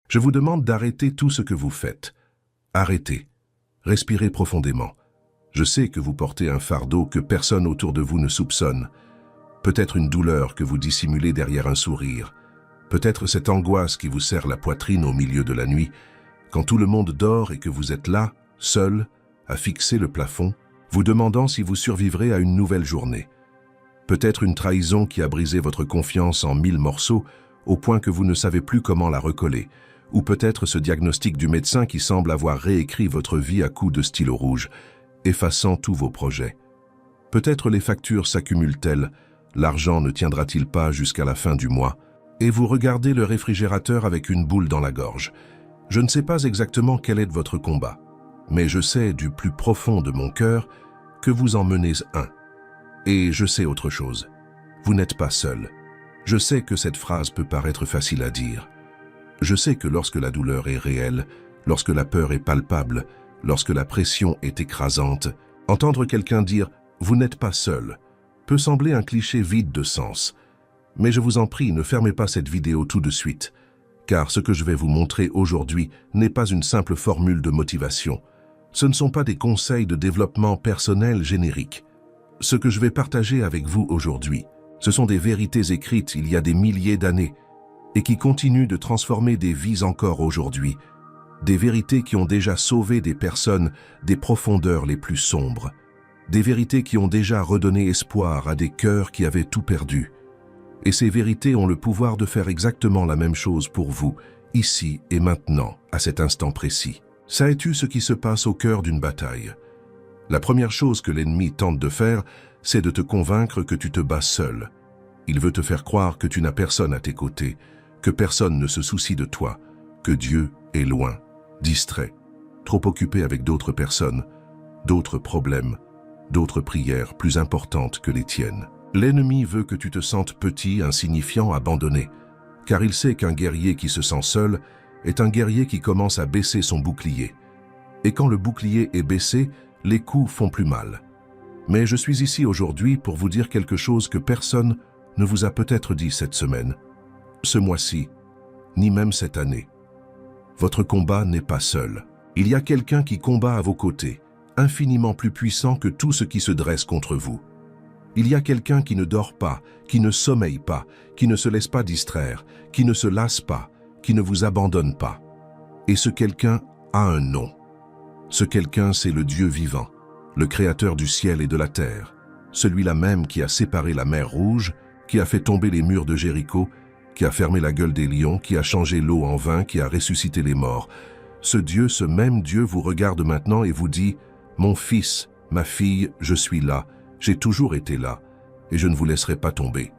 Je vous demande d'arrêter tout ce que vous faites. Arrêtez. Respirez profondément. Je sais que vous portez un fardeau que personne autour de vous ne soupçonne. Peut-être une douleur que vous dissimulez derrière un sourire. Peut-être cette angoisse qui vous serre la poitrine au milieu de la nuit, quand tout le monde dort et que vous êtes là, seul, à fixer le plafond, vous demandant si vous survivrez à une nouvelle journée. Peut-être une trahison qui a brisé votre confiance en 1000 morceaux, au point que vous ne savez plus comment la recoller. Ou peut-être ce diagnostic du médecin qui semble avoir réécrit votre vie à coups de stylo rouge, effaçant tous vos projets. Peut-être les factures s'accumulent-elles, l'argent ne tiendra-t-il pas jusqu'à la fin du mois, et vous regardez le réfrigérateur avec une boule dans la gorge. Je ne sais pas exactement quel est votre combat, mais je sais du plus profond de mon cœur que vous en menez un. Et je sais autre chose. Vous n'êtes pas seul. Je sais que cette phrase peut paraître facile à dire. Je sais que lorsque la douleur est réelle, lorsque la peur est palpable, lorsque la pression est écrasante, entendre quelqu'un dire « vous n'êtes pas seul » peut sembler un cliché vide de sens. Mais je vous en prie, ne fermez pas cette vidéo tout de suite, car ce que je vais vous montrer aujourd'hui n'est pas une simple formule de motivation. Ce ne sont pas des conseils de développement personnel génériques. Ce que je vais partager avec vous aujourd'hui, ce sont des vérités écrites il y a des milliers d'années et qui continuent de transformer des vies encore aujourd'hui, des vérités qui ont déjà sauvé des personnes des profondeurs les plus sombres, des vérités qui ont déjà redonné espoir à des cœurs qui avaient tout perdu. Et ces vérités ont le pouvoir de faire exactement la même chose pour vous, ici et maintenant, à cet instant précis. Sais-tu ce qui se passe au cœur d'une bataille? La première chose que l'ennemi tente de faire, c'est de te convaincre que tu te bats seul. Il veut te faire croire que tu n'as personne à tes côtés, que personne ne se soucie de toi, que Dieu est loin, distrait, trop occupé avec d'autres personnes, d'autres problèmes, d'autres prières plus importantes que les tiennes. L'ennemi veut que tu te sentes petit, insignifiant, abandonné, car il sait qu'un guerrier qui se sent seul est un guerrier qui commence à baisser son bouclier. Et quand le bouclier est baissé, les coups font plus mal. Mais je suis ici aujourd'hui pour vous dire quelque chose que personne ne vous a peut-être dit cette semaine, ce mois-ci, ni même cette année. Votre combat n'est pas seul. Il y a quelqu'un qui combat à vos côtés, infiniment plus puissant que tout ce qui se dresse contre vous. Il y a quelqu'un qui ne dort pas, qui ne sommeille pas, qui ne se laisse pas distraire, qui ne se lasse pas, qui ne vous abandonne pas. Et ce quelqu'un a un nom. Ce quelqu'un, c'est le Dieu vivant, le Créateur du ciel et de la terre, celui-là même qui a séparé la mer Rouge, qui a fait tomber les murs de Jéricho, qui a fermé la gueule des lions, qui a changé l'eau en vin, qui a ressuscité les morts. Ce Dieu, ce même Dieu vous regarde maintenant et vous dit « Mon fils, ma fille, je suis là, j'ai toujours été là, et je ne vous laisserai pas tomber. »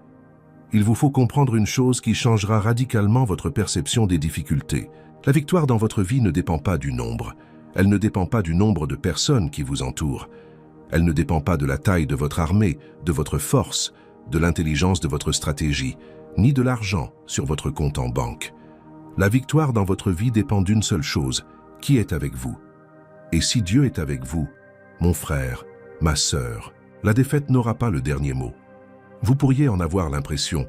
Il vous faut comprendre une chose qui changera radicalement votre perception des difficultés. La victoire dans votre vie ne dépend pas du nombre. Elle ne dépend pas du nombre de personnes qui vous entourent. Elle ne dépend pas de la taille de votre armée, de votre force, de l'intelligence de votre stratégie, ni de l'argent sur votre compte en banque. La victoire dans votre vie dépend d'une seule chose, qui est avec vous. Et si Dieu est avec vous, mon frère, ma sœur, la défaite n'aura pas le dernier mot. Vous pourriez en avoir l'impression.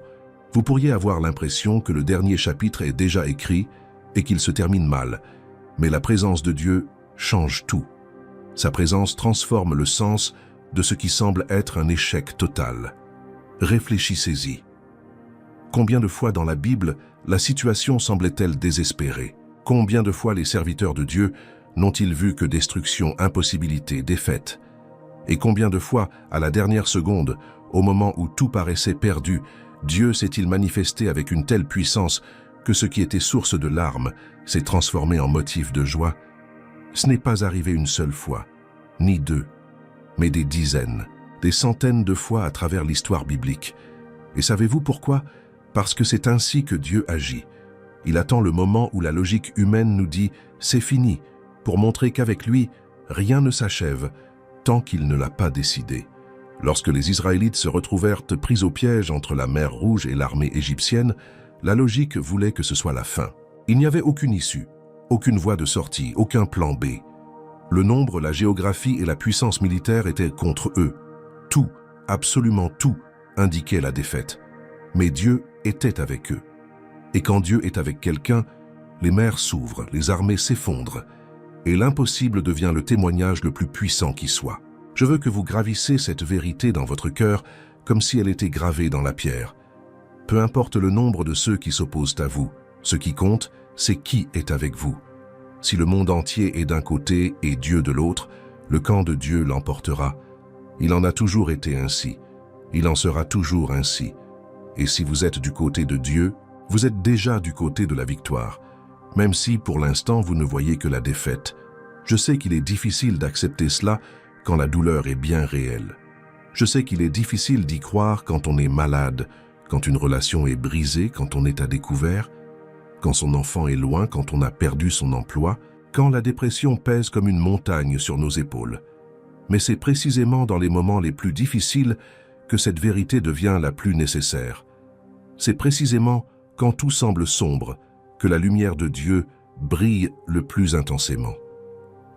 Vous pourriez avoir l'impression que le dernier chapitre est déjà écrit et qu'il se termine mal. Mais la présence de Dieu change tout. Sa présence transforme le sens de ce qui semble être un échec total. Réfléchissez-y. Combien de fois dans la Bible, la situation semblait-elle désespérée? Combien de fois les serviteurs de Dieu n'ont-ils vu que destruction, impossibilité, défaite? Et combien de fois, à la dernière seconde, au moment où tout paraissait perdu, Dieu s'est-il manifesté avec une telle puissance que ce qui était source de larmes s'est transformé en motif de joie? Ce n'est pas arrivé une seule fois, ni deux, mais des dizaines, des centaines de fois à travers l'histoire biblique. Et savez-vous pourquoi? Parce que c'est ainsi que Dieu agit. Il attend le moment où la logique humaine nous dit « c'est fini », pour montrer qu'avec lui, rien ne s'achève tant qu'il ne l'a pas décidé. Lorsque les Israélites se retrouvèrent pris au piège entre la mer Rouge et l'armée égyptienne, la logique voulait que ce soit la fin. Il n'y avait aucune issue, aucune voie de sortie, aucun plan B. Le nombre, la géographie et la puissance militaire étaient contre eux. Tout, absolument tout, indiquait la défaite. Mais Dieu était avec eux. Et quand Dieu est avec quelqu'un, les mers s'ouvrent, les armées s'effondrent, et l'impossible devient le témoignage le plus puissant qui soit. Je veux que vous gravissez cette vérité dans votre cœur comme si elle était gravée dans la pierre. Peu importe le nombre de ceux qui s'opposent à vous, ce qui compte, c'est qui est avec vous. Si le monde entier est d'un côté et Dieu de l'autre, le camp de Dieu l'emportera. Il en a toujours été ainsi. Il en sera toujours ainsi. Et si vous êtes du côté de Dieu, vous êtes déjà du côté de la victoire. Même si, pour l'instant, vous ne voyez que la défaite. Je sais qu'il est difficile d'accepter cela quand la douleur est bien réelle. Je sais qu'il est difficile d'y croire quand on est malade, quand une relation est brisée, quand on est à découvert, quand son enfant est loin, quand on a perdu son emploi, quand la dépression pèse comme une montagne sur nos épaules. Mais c'est précisément dans les moments les plus difficiles que cette vérité devient la plus nécessaire. C'est précisément quand tout semble sombre que la lumière de Dieu brille le plus intensément.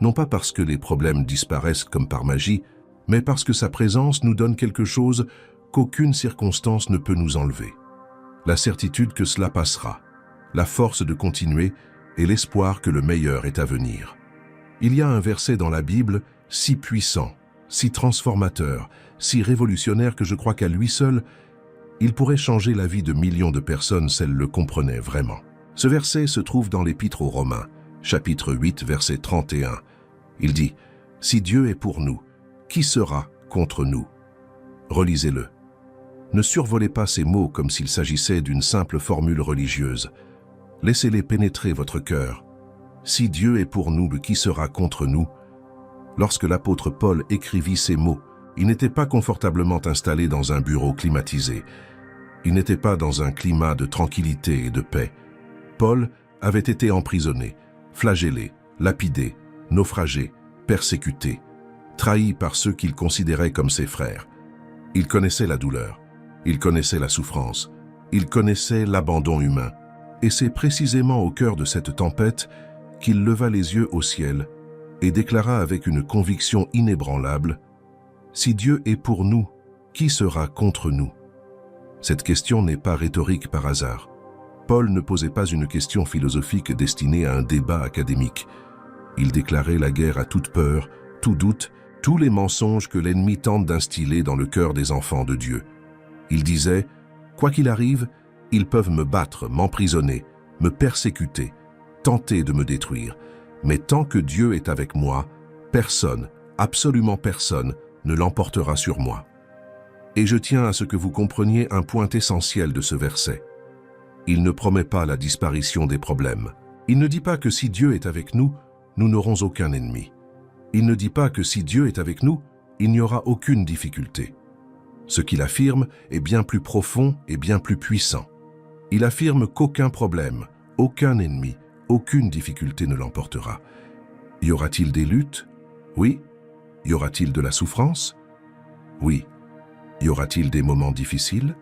Non pas parce que les problèmes disparaissent comme par magie, mais parce que sa présence nous donne quelque chose qu'aucune circonstance ne peut nous enlever. La certitude que cela passera, la force de continuer et l'espoir que le meilleur est à venir. Il y a un verset dans la Bible si puissant, si transformateur, si révolutionnaire que je crois qu'à lui seul, il pourrait changer la vie de millions de personnes si elles le comprenaient vraiment. Ce verset se trouve dans l'Épître aux Romains, chapitre 8, verset 31. Il dit « Si Dieu est pour nous, qui sera contre nous ?» Relisez-le. Ne survolez pas ces mots comme s'il s'agissait d'une simple formule religieuse. Laissez-les pénétrer votre cœur. Si Dieu est pour nous, qui sera contre nous? Lorsque l'apôtre Paul écrivit ces mots, il n'était pas confortablement installé dans un bureau climatisé. Il n'était pas dans un climat de tranquillité et de paix. Paul avait été emprisonné, flagellé, lapidé, naufragé, persécuté, trahi par ceux qu'il considérait comme ses frères. Il connaissait la douleur, il connaissait la souffrance, il connaissait l'abandon humain. Et c'est précisément au cœur de cette tempête qu'il leva les yeux au ciel et déclara avec une conviction inébranlable « Si Dieu est pour nous, qui sera contre nous ?» Cette question n'est pas rhétorique par hasard. Paul ne posait pas une question philosophique destinée à un débat académique. Il déclarait la guerre à toute peur, tout doute, tous les mensonges que l'ennemi tente d'instiller dans le cœur des enfants de Dieu. Il disait « Quoi qu'il arrive, ils peuvent me battre, m'emprisonner, me persécuter, tenter de me détruire. Mais tant que Dieu est avec moi, personne, absolument personne, ne l'emportera sur moi. » Et je tiens à ce que vous compreniez un point essentiel de ce verset. Il ne promet pas la disparition des problèmes. Il ne dit pas que si Dieu est avec nous, nous n'aurons aucun ennemi. Il ne dit pas que si Dieu est avec nous, il n'y aura aucune difficulté. Ce qu'il affirme est bien plus profond et bien plus puissant. Il affirme qu'aucun problème, aucun ennemi, aucune difficulté ne l'emportera. Y aura-t-il des luttes? Oui. Y aura-t-il de la souffrance? Oui. Y aura-t-il des moments difficiles?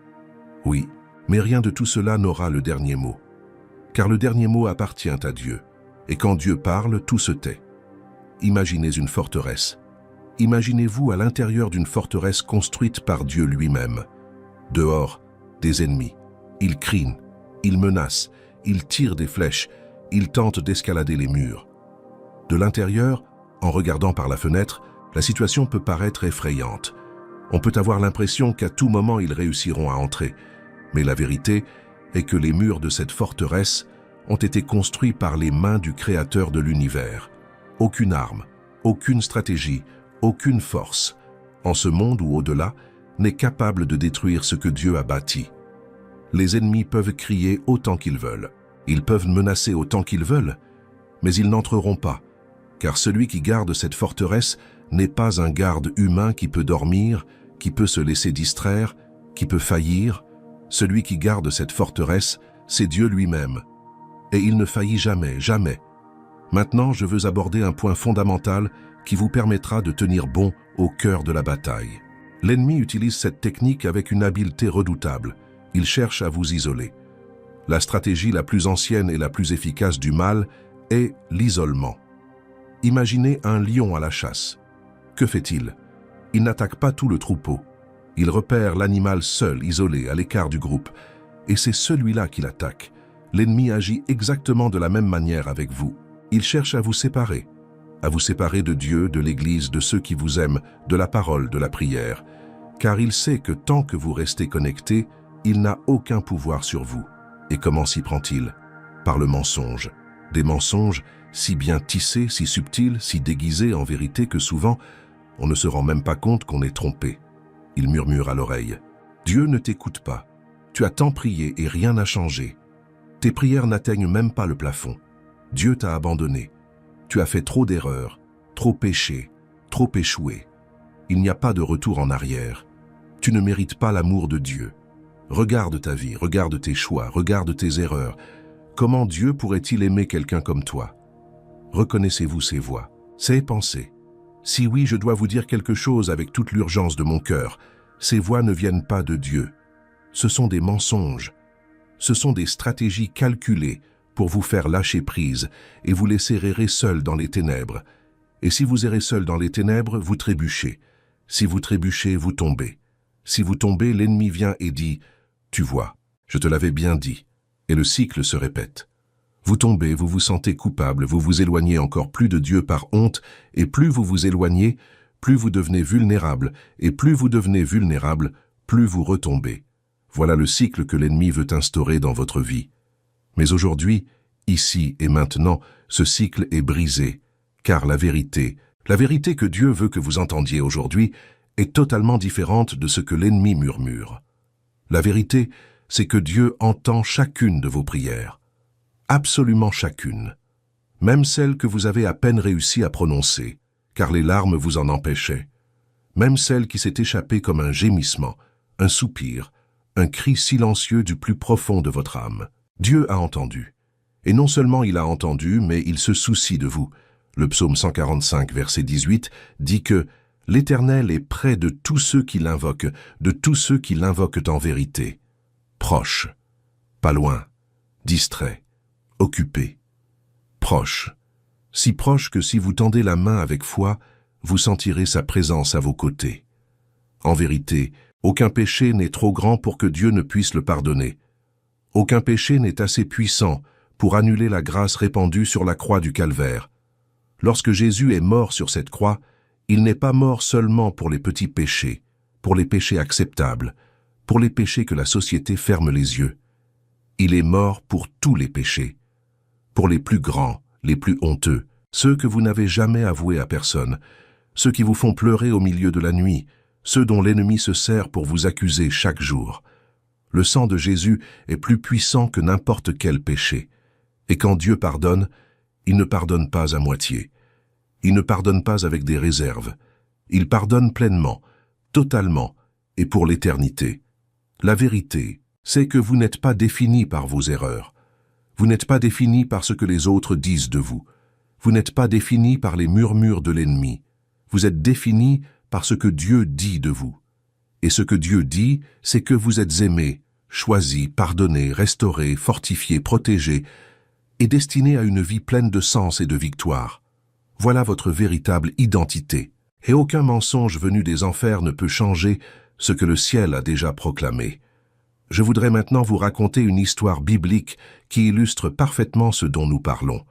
Oui. Mais rien de tout cela n'aura le dernier mot. Car le dernier mot appartient à Dieu. Et quand Dieu parle, tout se tait. Imaginez une forteresse. Imaginez-vous à l'intérieur d'une forteresse construite par Dieu lui-même. Dehors, des ennemis. Ils crient, ils menacent, ils tirent des flèches, ils tentent d'escalader les murs. De l'intérieur, en regardant par la fenêtre, la situation peut paraître effrayante. On peut avoir l'impression qu'à tout moment ils réussiront à entrer. Mais la vérité est que les murs de cette forteresse ont été construits par les mains du Créateur de l'univers. Aucune arme, aucune stratégie, aucune force, en ce monde ou au-delà, n'est capable de détruire ce que Dieu a bâti. Les ennemis peuvent crier autant qu'ils veulent, ils peuvent menacer autant qu'ils veulent, mais ils n'entreront pas, car celui qui garde cette forteresse n'est pas un garde humain qui peut dormir, qui peut se laisser distraire, qui peut faillir. Celui qui garde cette forteresse, c'est Dieu lui-même. Et il ne faillit jamais, jamais. Maintenant, je veux aborder un point fondamental qui vous permettra de tenir bon au cœur de la bataille. L'ennemi utilise cette technique avec une habileté redoutable. Il cherche à vous isoler. La stratégie la plus ancienne et la plus efficace du mal est l'isolement. Imaginez un lion à la chasse. Que fait-il? Il n'attaque pas tout le troupeau. Il repère l'animal seul, isolé, à l'écart du groupe. Et c'est celui-là qu'il attaque. l'ennemi agit exactement de la même manière avec vous. Il cherche à vous séparer de Dieu, de l'Église, de ceux qui vous aiment, de la parole, de la prière, car il sait que tant que vous restez connectés, il n'a aucun pouvoir sur vous. Et comment s'y prend-il? Par le mensonge. Des mensonges si bien tissés, si subtils, si déguisés en vérité que souvent, on ne se rend même pas compte qu'on est trompé. Il murmure à l'oreille. Dieu ne t'écoute pas. Tu as tant prié et rien n'a changé. Tes prières n'atteignent même pas le plafond. Dieu t'a abandonné. Tu as fait trop d'erreurs, trop péché, trop échoué. Il n'y a pas de retour en arrière. Tu ne mérites pas l'amour de Dieu. Regarde ta vie, regarde tes choix, regarde tes erreurs. Comment Dieu pourrait-il aimer quelqu'un comme toi? Reconnaissez-vous ces voix, ces pensées? Si oui, je dois vous dire quelque chose avec toute l'urgence de mon cœur. Ces voix ne viennent pas de Dieu. Ce sont des mensonges. Ce sont des stratégies calculées pour vous faire lâcher prise et vous laisser errer seul dans les ténèbres. Et si vous errez seul dans les ténèbres, vous trébuchez. Si vous trébuchez, vous tombez. Si vous tombez, l'ennemi vient et dit « Tu vois, je te l'avais bien dit ». Et le cycle se répète. Vous tombez, vous vous sentez coupable, vous vous éloignez encore plus de Dieu par honte, et plus vous vous éloignez, plus vous devenez vulnérable, et plus vous devenez vulnérable, plus vous retombez. Voilà le cycle que l'ennemi veut instaurer dans votre vie. Mais aujourd'hui, ici et maintenant, ce cycle est brisé, car la vérité que Dieu veut que vous entendiez aujourd'hui, est totalement différente de ce que l'ennemi murmure. La vérité, c'est que Dieu entend chacune de vos prières. Absolument chacune. Même celles que vous avez à peine réussi à prononcer, car les larmes vous en empêchaient. Même celle qui s'est échappée comme un gémissement, un soupir, un cri silencieux du plus profond de votre âme. Dieu a entendu. Et non seulement il a entendu, mais il se soucie de vous. Le psaume 145, verset 18, dit que « L'Éternel est près de tous ceux qui l'invoquent, de tous ceux qui l'invoquent en vérité. » Proche, pas loin, distrait, occupé. Proche, si proche que si vous tendez la main avec foi, vous sentirez sa présence à vos côtés. En vérité, aucun péché n'est trop grand pour que Dieu ne puisse le pardonner. Aucun péché n'est assez puissant pour annuler la grâce répandue sur la croix du calvaire. Lorsque Jésus est mort sur cette croix, il n'est pas mort seulement pour les petits péchés, pour les péchés acceptables, pour les péchés que la société ferme les yeux. Il est mort pour tous les péchés, pour les plus grands, les plus honteux, ceux que vous n'avez jamais avoués à personne, ceux qui vous font pleurer au milieu de la nuit, ceux dont l'ennemi se sert pour vous accuser chaque jour. Le sang de Jésus est plus puissant que n'importe quel péché. Et quand Dieu pardonne, il ne pardonne pas à moitié. Il ne pardonne pas avec des réserves. Il pardonne pleinement, totalement et pour l'éternité. La vérité, c'est que vous n'êtes pas défini par vos erreurs. Vous n'êtes pas défini par ce que les autres disent de vous. Vous n'êtes pas défini par les murmures de l'ennemi. Vous êtes défini par ce que Dieu dit de vous. Et ce que Dieu dit, c'est que vous êtes aimé, choisi, pardonné, restauré, fortifié, protégé et destiné à une vie pleine de sens et de victoire. Voilà votre véritable identité. Et aucun mensonge venu des enfers ne peut changer ce que le ciel a déjà proclamé. Je voudrais maintenant vous raconter une histoire biblique qui illustre parfaitement ce dont nous parlons.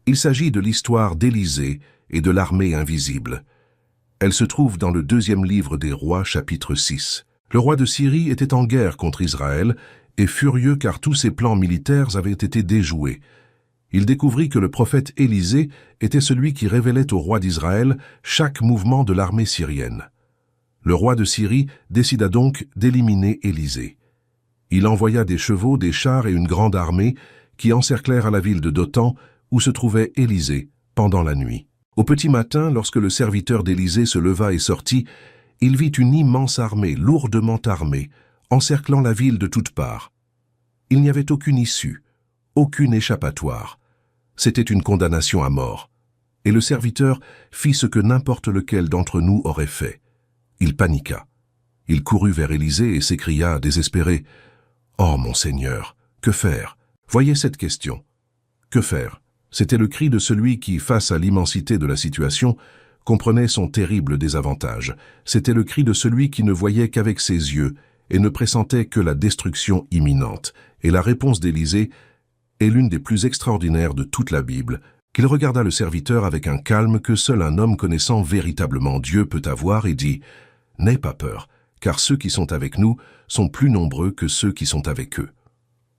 Il s'agit de l'histoire d'Élisée et de l'armée invisible. Elle se trouve dans le 2e livre des Rois, chapitre 6. Le roi de Syrie était en guerre contre Israël et furieux car tous ses plans militaires avaient été déjoués. Il découvrit que le prophète Élisée était celui qui révélait au roi d'Israël chaque mouvement de l'armée syrienne. Le roi de Syrie décida donc d'éliminer Élisée. Il envoya des chevaux, des chars et une grande armée qui encerclèrent à la ville de Dothan où se trouvait Élisée pendant la nuit. Au petit matin, lorsque le serviteur d'Élisée se leva et sortit, il vit une immense armée, lourdement armée, encerclant la ville de toutes parts. Il n'y avait aucune issue, aucune échappatoire. C'était une condamnation à mort. Et le serviteur fit ce que n'importe lequel d'entre nous aurait fait. Il paniqua. Il courut vers Élisée et s'écria, désespéré, « Oh, mon Seigneur, que faire? Voyez cette question. Que faire ?» C'était le cri de celui qui, face à l'immensité de la situation, comprenait son terrible désavantage. C'était le cri de celui qui ne voyait qu'avec ses yeux et ne pressentait que la destruction imminente. Et la réponse d'Élisée est l'une des plus extraordinaires de toute la Bible, qu'il regarda le serviteur avec un calme que seul un homme connaissant véritablement Dieu peut avoir et dit « N'aie pas peur, car ceux qui sont avec nous sont plus nombreux que ceux qui sont avec eux. »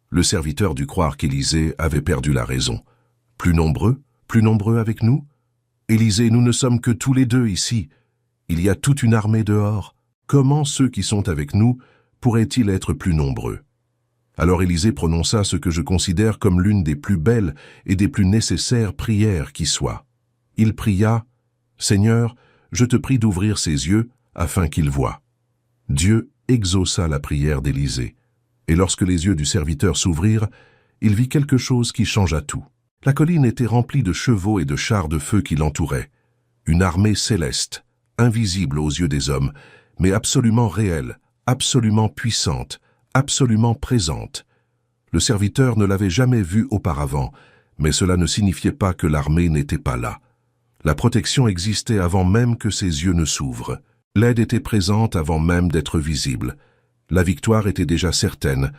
Le serviteur dut croire qu'Élisée avait perdu la raison. « Plus nombreux avec nous? Élisée, nous ne sommes que tous les deux ici. Il y a toute une armée dehors. Comment ceux qui sont avec nous pourraient-ils être plus nombreux ?» Alors Élisée prononça ce que je considère comme l'une des plus belles et des plus nécessaires prières qui soient. Il pria « Seigneur, je te prie d'ouvrir ses yeux afin qu'il voie. » Dieu exauça la prière d'Élisée, et lorsque les yeux du serviteur s'ouvrirent, il vit quelque chose qui changea tout. La colline était remplie de chevaux et de chars de feu qui l'entouraient. Une armée céleste, invisible aux yeux des hommes, mais absolument réelle, absolument puissante, absolument présente. Le serviteur ne l'avait jamais vue auparavant, mais cela ne signifiait pas que l'armée n'était pas là. La protection existait avant même que ses yeux ne s'ouvrent. L'aide était présente avant même d'être visible. La victoire était déjà certaine,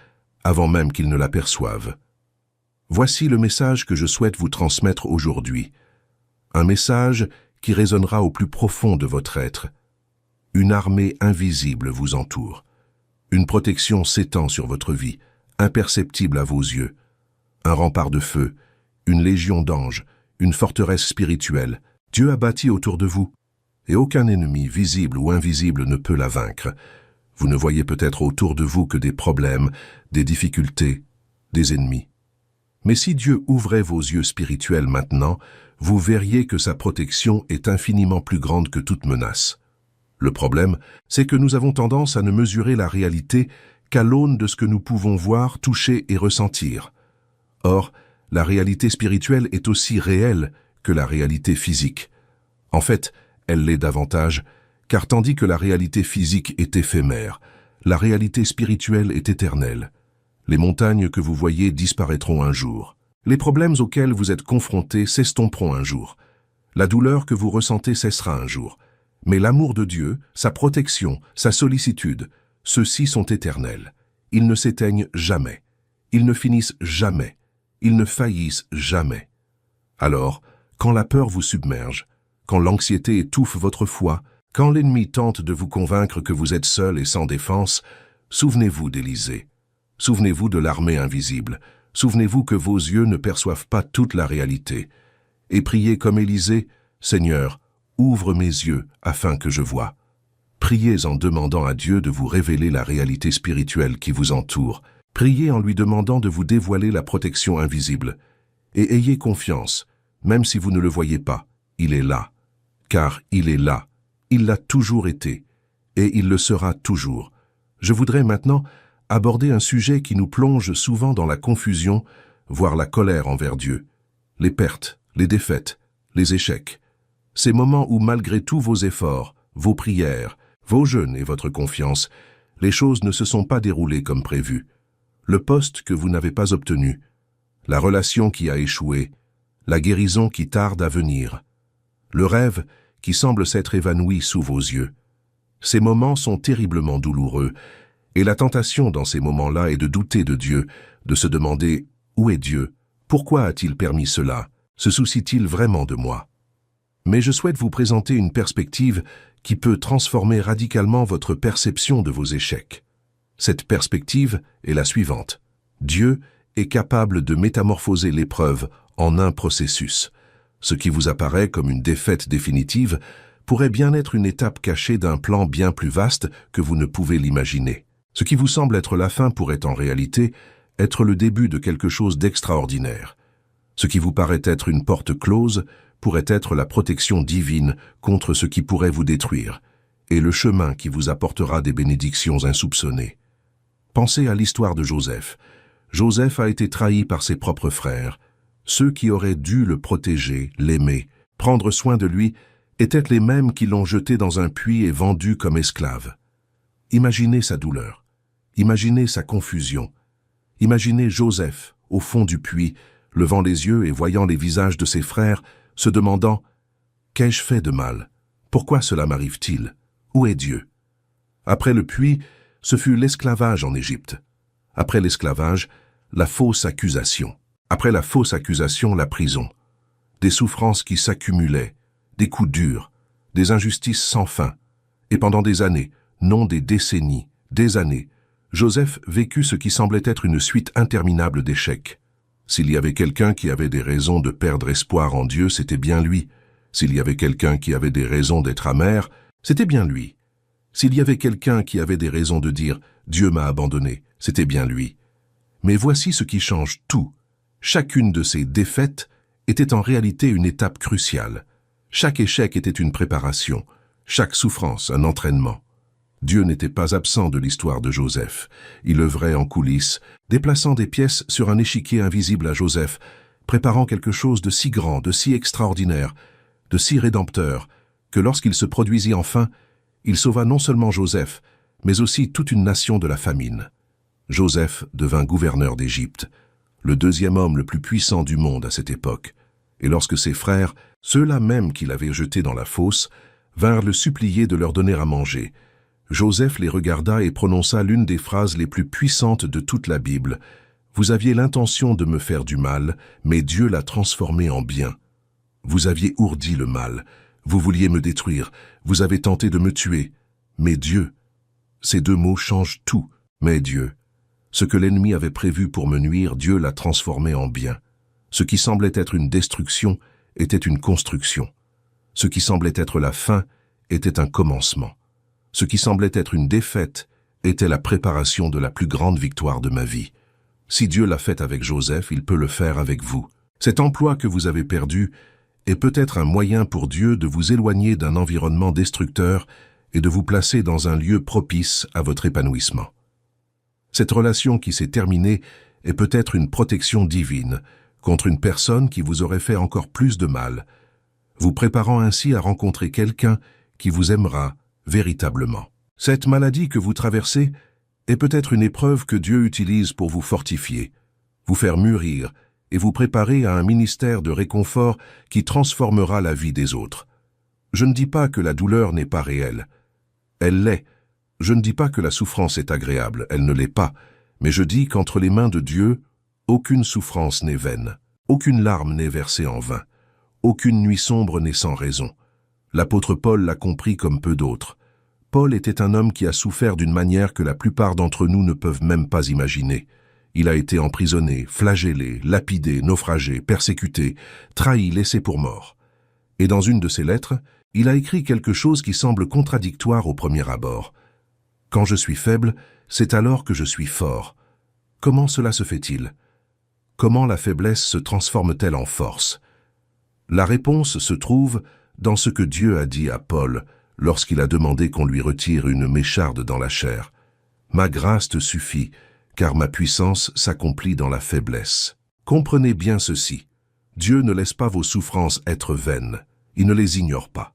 avant même qu'il ne l'aperçoive. Voici le message que je souhaite vous transmettre aujourd'hui. Un message qui résonnera au plus profond de votre être. Une armée invisible vous entoure. Une protection s'étend sur votre vie, imperceptible à vos yeux. Un rempart de feu, une légion d'anges, une forteresse spirituelle. Dieu a bâti autour de vous. Et aucun ennemi, visible ou invisible, ne peut la vaincre. Vous ne voyez peut-être autour de vous que des problèmes, des difficultés, des ennemis. Mais si Dieu ouvrait vos yeux spirituels maintenant, vous verriez que sa protection est infiniment plus grande que toute menace. Le problème, c'est que nous avons tendance à ne mesurer la réalité qu'à l'aune de ce que nous pouvons voir, toucher et ressentir. Or, la réalité spirituelle est aussi réelle que la réalité physique. En fait, elle l'est davantage, car tandis que la réalité physique est éphémère, la réalité spirituelle est éternelle. Les montagnes que vous voyez disparaîtront un jour. Les problèmes auxquels vous êtes confrontés s'estomperont un jour. La douleur que vous ressentez cessera un jour. Mais l'amour de Dieu, sa protection, sa sollicitude, ceux-ci sont éternels. Ils ne s'éteignent jamais. Ils ne finissent jamais. Ils ne faillissent jamais. Alors, quand la peur vous submerge, quand l'anxiété étouffe votre foi, quand l'ennemi tente de vous convaincre que vous êtes seul et sans défense, souvenez-vous d'Élisée. Souvenez-vous de l'armée invisible. Souvenez-vous que vos yeux ne perçoivent pas toute la réalité. Et priez comme Élisée, « Seigneur, ouvre mes yeux afin que je voie. » Priez en demandant à Dieu de vous révéler la réalité spirituelle qui vous entoure. Priez en lui demandant de vous dévoiler la protection invisible. Et ayez confiance, même si vous ne le voyez pas, il est là. Car il est là. Il l'a toujours été. Et il le sera toujours. Je voudrais maintenant aborder un sujet qui nous plonge souvent dans la confusion, voire la colère envers Dieu. Les pertes, les défaites, les échecs. Ces moments où malgré tous vos efforts, vos prières, vos jeûnes et votre confiance, les choses ne se sont pas déroulées comme prévu. Le poste que vous n'avez pas obtenu, la relation qui a échoué, la guérison qui tarde à venir, le rêve qui semble s'être évanoui sous vos yeux. Ces moments sont terriblement douloureux, et la tentation dans ces moments-là est de douter de Dieu, de se demander « Où est Dieu? Pourquoi a-t-il permis cela? Se soucie-t-il vraiment de moi ?» Mais je souhaite vous présenter une perspective qui peut transformer radicalement votre perception de vos échecs. Cette perspective est la suivante. Dieu est capable de métamorphoser l'épreuve en un processus. Ce qui vous apparaît comme une défaite définitive pourrait bien être une étape cachée d'un plan bien plus vaste que vous ne pouvez l'imaginer. Ce qui vous semble être la fin pourrait en réalité être le début de quelque chose d'extraordinaire. Ce qui vous paraît être une porte close pourrait être la protection divine contre ce qui pourrait vous détruire, et le chemin qui vous apportera des bénédictions insoupçonnées. Pensez à l'histoire de Joseph. Joseph a été trahi par ses propres frères. Ceux qui auraient dû le protéger, l'aimer, prendre soin de lui, étaient les mêmes qui l'ont jeté dans un puits et vendu comme esclave. Imaginez sa douleur. Imaginez sa confusion. Imaginez Joseph, au fond du puits, levant les yeux et voyant les visages de ses frères, se demandant « Qu'ai-je fait de mal? Pourquoi cela m'arrive-t-il? Où est Dieu ?» Après le puits, ce fut l'esclavage en Égypte. Après l'esclavage, la fausse accusation. Après la fausse accusation, la prison. Des souffrances qui s'accumulaient, des coups durs, des injustices sans fin. Et pendant des années, non des décennies, des années, Joseph vécut ce qui semblait être une suite interminable d'échecs. S'il y avait quelqu'un qui avait des raisons de perdre espoir en Dieu, c'était bien lui. S'il y avait quelqu'un qui avait des raisons d'être amer, c'était bien lui. S'il y avait quelqu'un qui avait des raisons de dire « Dieu m'a abandonné », c'était bien lui. Mais voici ce qui change tout. Chacune de ces défaites était en réalité une étape cruciale. Chaque échec était une préparation, chaque souffrance un entraînement. Dieu n'était pas absent de l'histoire de Joseph. Il œuvrait en coulisses, déplaçant des pièces sur un échiquier invisible à Joseph, préparant quelque chose de si grand, de si extraordinaire, de si rédempteur, que lorsqu'il se produisit enfin, il sauva non seulement Joseph, mais aussi toute une nation de la famine. Joseph devint gouverneur d'Égypte, le deuxième homme le plus puissant du monde à cette époque. Et lorsque ses frères, ceux-là même qu'il avait jetés dans la fosse, vinrent le supplier de leur donner à manger, Joseph les regarda et prononça l'une des phrases les plus puissantes de toute la Bible. « Vous aviez l'intention de me faire du mal, mais Dieu l'a transformé en bien. Vous aviez ourdi le mal, vous vouliez me détruire, vous avez tenté de me tuer, mais Dieu. » Ces deux mots changent tout, mais Dieu. Ce que l'ennemi avait prévu pour me nuire, Dieu l'a transformé en bien. Ce qui semblait être une destruction était une construction. Ce qui semblait être la fin était un commencement. Ce qui semblait être une défaite était la préparation de la plus grande victoire de ma vie. Si Dieu l'a fait avec Joseph, il peut le faire avec vous. Cet emploi que vous avez perdu est peut-être un moyen pour Dieu de vous éloigner d'un environnement destructeur et de vous placer dans un lieu propice à votre épanouissement. Cette relation qui s'est terminée est peut-être une protection divine contre une personne qui vous aurait fait encore plus de mal, vous préparant ainsi à rencontrer quelqu'un qui vous aimera véritablement. Cette maladie que vous traversez est peut-être une épreuve que Dieu utilise pour vous fortifier, vous faire mûrir et vous préparer à un ministère de réconfort qui transformera la vie des autres. Je ne dis pas que la douleur n'est pas réelle. Elle l'est. Je ne dis pas que la souffrance est agréable, elle ne l'est pas, mais je dis qu'entre les mains de Dieu, aucune souffrance n'est vaine, aucune larme n'est versée en vain, aucune nuit sombre n'est sans raison. L'apôtre Paul l'a compris comme peu d'autres. Paul était un homme qui a souffert d'une manière que la plupart d'entre nous ne peuvent même pas imaginer. Il a été emprisonné, flagellé, lapidé, naufragé, persécuté, trahi, laissé pour mort. Et dans une de ses lettres, il a écrit quelque chose qui semble contradictoire au premier abord. « Quand je suis faible, c'est alors que je suis fort. » Comment cela se fait-il? Comment la faiblesse se transforme-t-elle en force? La réponse se trouve dans ce que Dieu a dit à Paul lorsqu'il a demandé qu'on lui retire une mécharde dans la chair. « Ma grâce te suffit, car ma puissance s'accomplit dans la faiblesse. » Comprenez bien ceci. Dieu ne laisse pas vos souffrances être vaines. Il ne les ignore pas.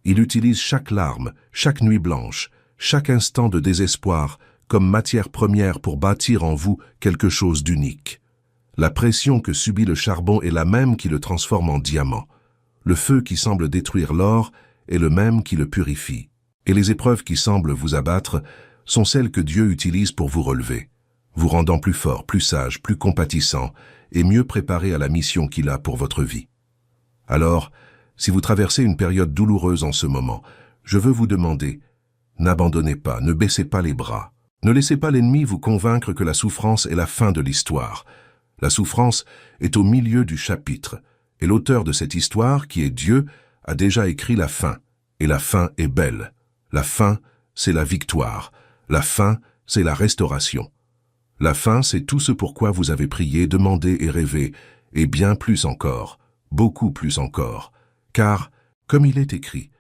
Il utilise chaque larme, chaque nuit blanche, chaque instant de désespoir comme matière première pour bâtir en vous quelque chose d'unique. La pression que subit le charbon est la même qui le transforme en diamant. Le feu qui semble détruire l'or est le même qui le purifie. Et les épreuves qui semblent vous abattre sont celles que Dieu utilise pour vous relever, vous rendant plus fort, plus sage, plus compatissant et mieux préparé à la mission qu'il a pour votre vie. Alors, si vous traversez une période douloureuse en ce moment, je veux vous demander, n'abandonnez pas, ne baissez pas les bras. Ne laissez pas l'ennemi vous convaincre que la souffrance est la fin de l'histoire. La souffrance est au milieu du chapitre, et l'auteur de cette histoire, qui est Dieu, a déjà écrit la fin, et la fin est belle. La fin, c'est la victoire. La fin, c'est la restauration. La fin, c'est tout ce pourquoi vous avez prié, demandé et rêvé, et bien plus encore, beaucoup plus encore. Car, comme il est écrit,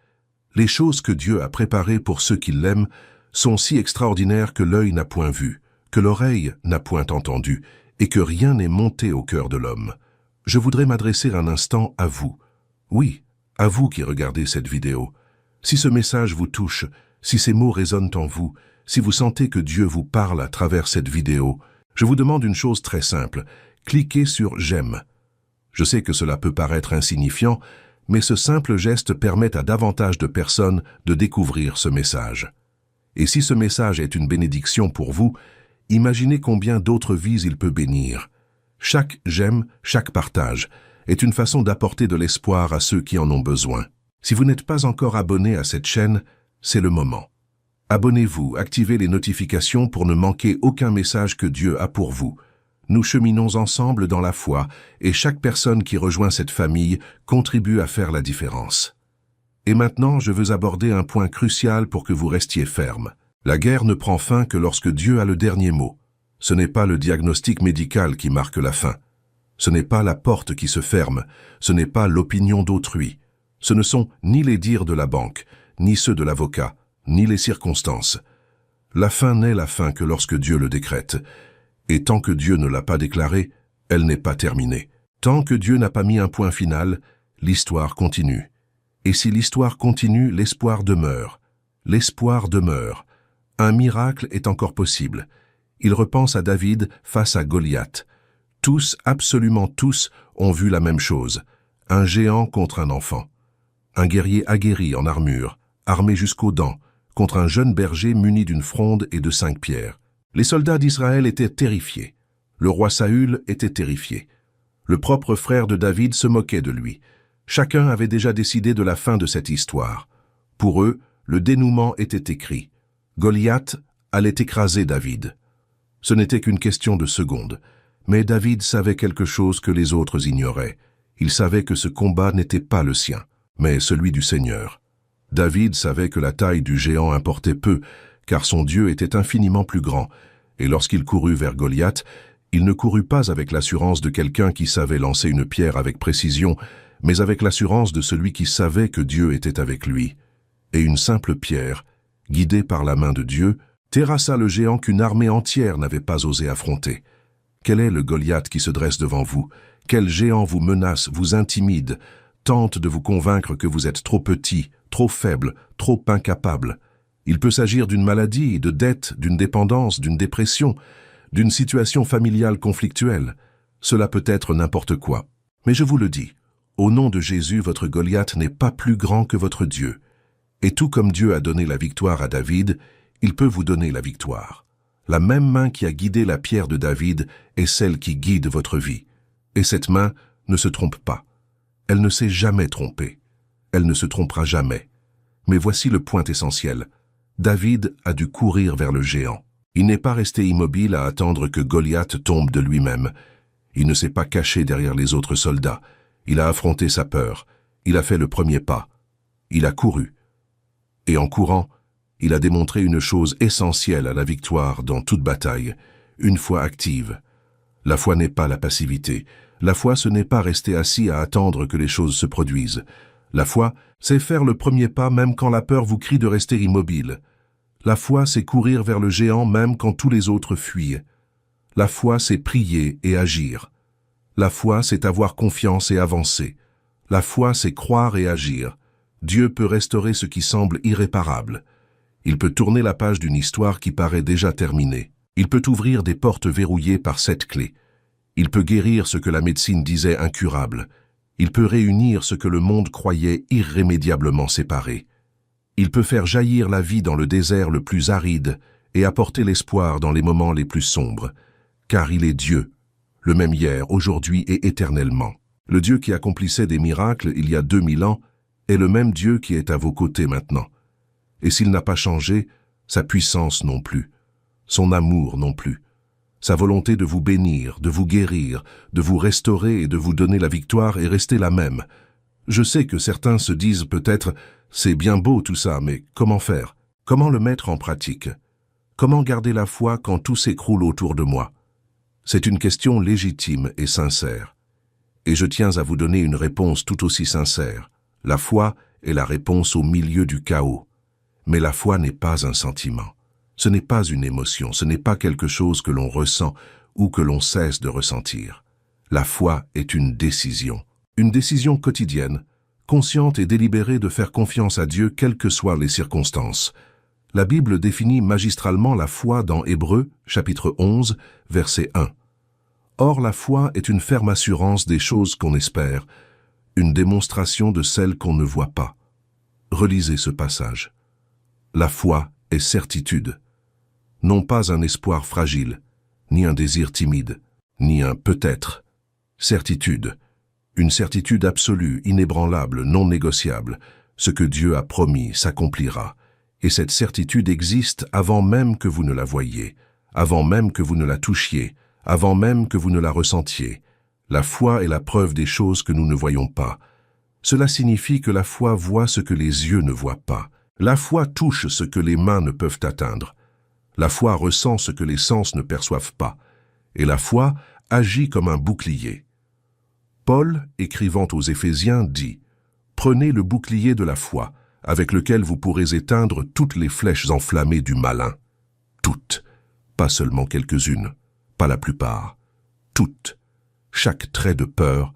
les choses que Dieu a préparées pour ceux qui l'aiment sont si extraordinaires que l'œil n'a point vu, que l'oreille n'a point entendu, et que rien n'est monté au cœur de l'homme. Je voudrais m'adresser un instant à vous. Oui, à vous qui regardez cette vidéo. Si ce message vous touche, si ces mots résonnent en vous, si vous sentez que Dieu vous parle à travers cette vidéo, je vous demande une chose très simple. Cliquez sur « J'aime ». Je sais que cela peut paraître insignifiant, mais ce simple geste permet à davantage de personnes de découvrir ce message. Et si ce message est une bénédiction pour vous, imaginez combien d'autres vies il peut bénir. Chaque j'aime, chaque partage est une façon d'apporter de l'espoir à ceux qui en ont besoin. Si vous n'êtes pas encore abonné à cette chaîne, c'est le moment. Abonnez-vous, activez les notifications pour ne manquer aucun message que Dieu a pour vous. Nous cheminons ensemble dans la foi et chaque personne qui rejoint cette famille contribue à faire la différence. Et maintenant, je veux aborder un point crucial pour que vous restiez ferme. La guerre ne prend fin que lorsque Dieu a le dernier mot. Ce n'est pas le diagnostic médical qui marque la fin. Ce n'est pas la porte qui se ferme. Ce n'est pas l'opinion d'autrui. Ce ne sont ni les dires de la banque, ni ceux de l'avocat, ni les circonstances. La fin n'est la fin que lorsque Dieu le décrète. Et tant que Dieu ne l'a pas déclarée, elle n'est pas terminée. Tant que Dieu n'a pas mis un point final, l'histoire continue. Et si l'histoire continue, l'espoir demeure. L'espoir demeure. Un miracle est encore possible. Il repense à David face à Goliath. Tous, absolument tous, ont vu la même chose. Un géant contre un enfant. Un guerrier aguerri en armure, armé jusqu'aux dents, contre un jeune berger muni d'une fronde et de 5 pierres. Les soldats d'Israël étaient terrifiés. Le roi Saül était terrifié. Le propre frère de David se moquait de lui. Chacun avait déjà décidé de la fin de cette histoire. Pour eux, le dénouement était écrit. Goliath allait écraser David. Ce n'était qu'une question de secondes. Mais David savait quelque chose que les autres ignoraient. Il savait que ce combat n'était pas le sien, mais celui du Seigneur. David savait que la taille du géant importait peu, car son Dieu était infiniment plus grand, et lorsqu'il courut vers Goliath, il ne courut pas avec l'assurance de quelqu'un qui savait lancer une pierre avec précision, mais avec l'assurance de celui qui savait que Dieu était avec lui. Et une simple pierre, guidée par la main de Dieu, terrassa le géant qu'une armée entière n'avait pas osé affronter. Quel est le Goliath qui se dresse devant vous? Quel géant vous menace, vous intimide, tente de vous convaincre que vous êtes trop petit, trop faible, trop incapable? Il peut s'agir d'une maladie, de dette, d'une dépendance, d'une dépression, d'une situation familiale conflictuelle. Cela peut être n'importe quoi. Mais je vous le dis, au nom de Jésus, votre Goliath n'est pas plus grand que votre Dieu. Et tout comme Dieu a donné la victoire à David, il peut vous donner la victoire. La même main qui a guidé la pierre de David est celle qui guide votre vie. Et cette main ne se trompe pas. Elle ne s'est jamais trompée. Elle ne se trompera jamais. Mais voici le point essentiel. David a dû courir vers le géant. Il n'est pas resté immobile à attendre que Goliath tombe de lui-même. Il ne s'est pas caché derrière les autres soldats. Il a affronté sa peur. Il a fait le premier pas. Il a couru. Et en courant, il a démontré une chose essentielle à la victoire dans toute bataille, une foi active. La foi n'est pas la passivité. La foi, ce n'est pas rester assis à attendre que les choses se produisent. La foi, c'est faire le premier pas même quand la peur vous crie de rester immobile. La foi, c'est courir vers le géant même quand tous les autres fuient. La foi, c'est prier et agir. La foi, c'est avoir confiance et avancer. La foi, c'est croire et agir. Dieu peut restaurer ce qui semble irréparable. Il peut tourner la page d'une histoire qui paraît déjà terminée. Il peut ouvrir des portes verrouillées par 7 clés. Il peut guérir ce que la médecine disait incurable. Il peut réunir ce que le monde croyait irrémédiablement séparé. Il peut faire jaillir la vie dans le désert le plus aride et apporter l'espoir dans les moments les plus sombres. Car il est Dieu, le même hier, aujourd'hui et éternellement. Le Dieu qui accomplissait des miracles il y a 2000 ans est le même Dieu qui est à vos côtés maintenant. Et s'il n'a pas changé, sa puissance non plus, son amour non plus, sa volonté de vous bénir, de vous guérir, de vous restaurer et de vous donner la victoire est restée la même. Je sais que certains se disent peut-être « c'est bien beau tout ça, mais comment faire? Comment le mettre en pratique? Comment garder la foi quand tout s'écroule autour de moi ?» C'est une question légitime et sincère. Et je tiens à vous donner une réponse tout aussi sincère. La foi est la réponse au milieu du chaos. Mais la foi n'est pas un sentiment. Ce n'est pas une émotion, ce n'est pas quelque chose que l'on ressent ou que l'on cesse de ressentir. La foi est une décision quotidienne, consciente et délibérée de faire confiance à Dieu quelles que soient les circonstances. La Bible définit magistralement la foi dans Hébreux, chapitre 11, verset 1. Or, la foi est une ferme assurance des choses qu'on espère, une démonstration de celles qu'on ne voit pas. Relisez ce passage. La foi est certitude, non pas un espoir fragile, ni un désir timide, ni un peut-être. Certitude. Une certitude absolue, inébranlable, non négociable. Ce que Dieu a promis s'accomplira. Et cette certitude existe avant même que vous ne la voyiez, avant même que vous ne la touchiez, avant même que vous ne la ressentiez. La foi est la preuve des choses que nous ne voyons pas. Cela signifie que la foi voit ce que les yeux ne voient pas. La foi touche ce que les mains ne peuvent atteindre. La foi ressent ce que les sens ne perçoivent pas. Et la foi agit comme un bouclier. Paul, écrivant aux Éphésiens, dit « Prenez le bouclier de la foi, avec lequel vous pourrez éteindre toutes les flèches enflammées du malin. » Toutes, pas seulement quelques-unes, pas la plupart. Toutes. Chaque trait de peur,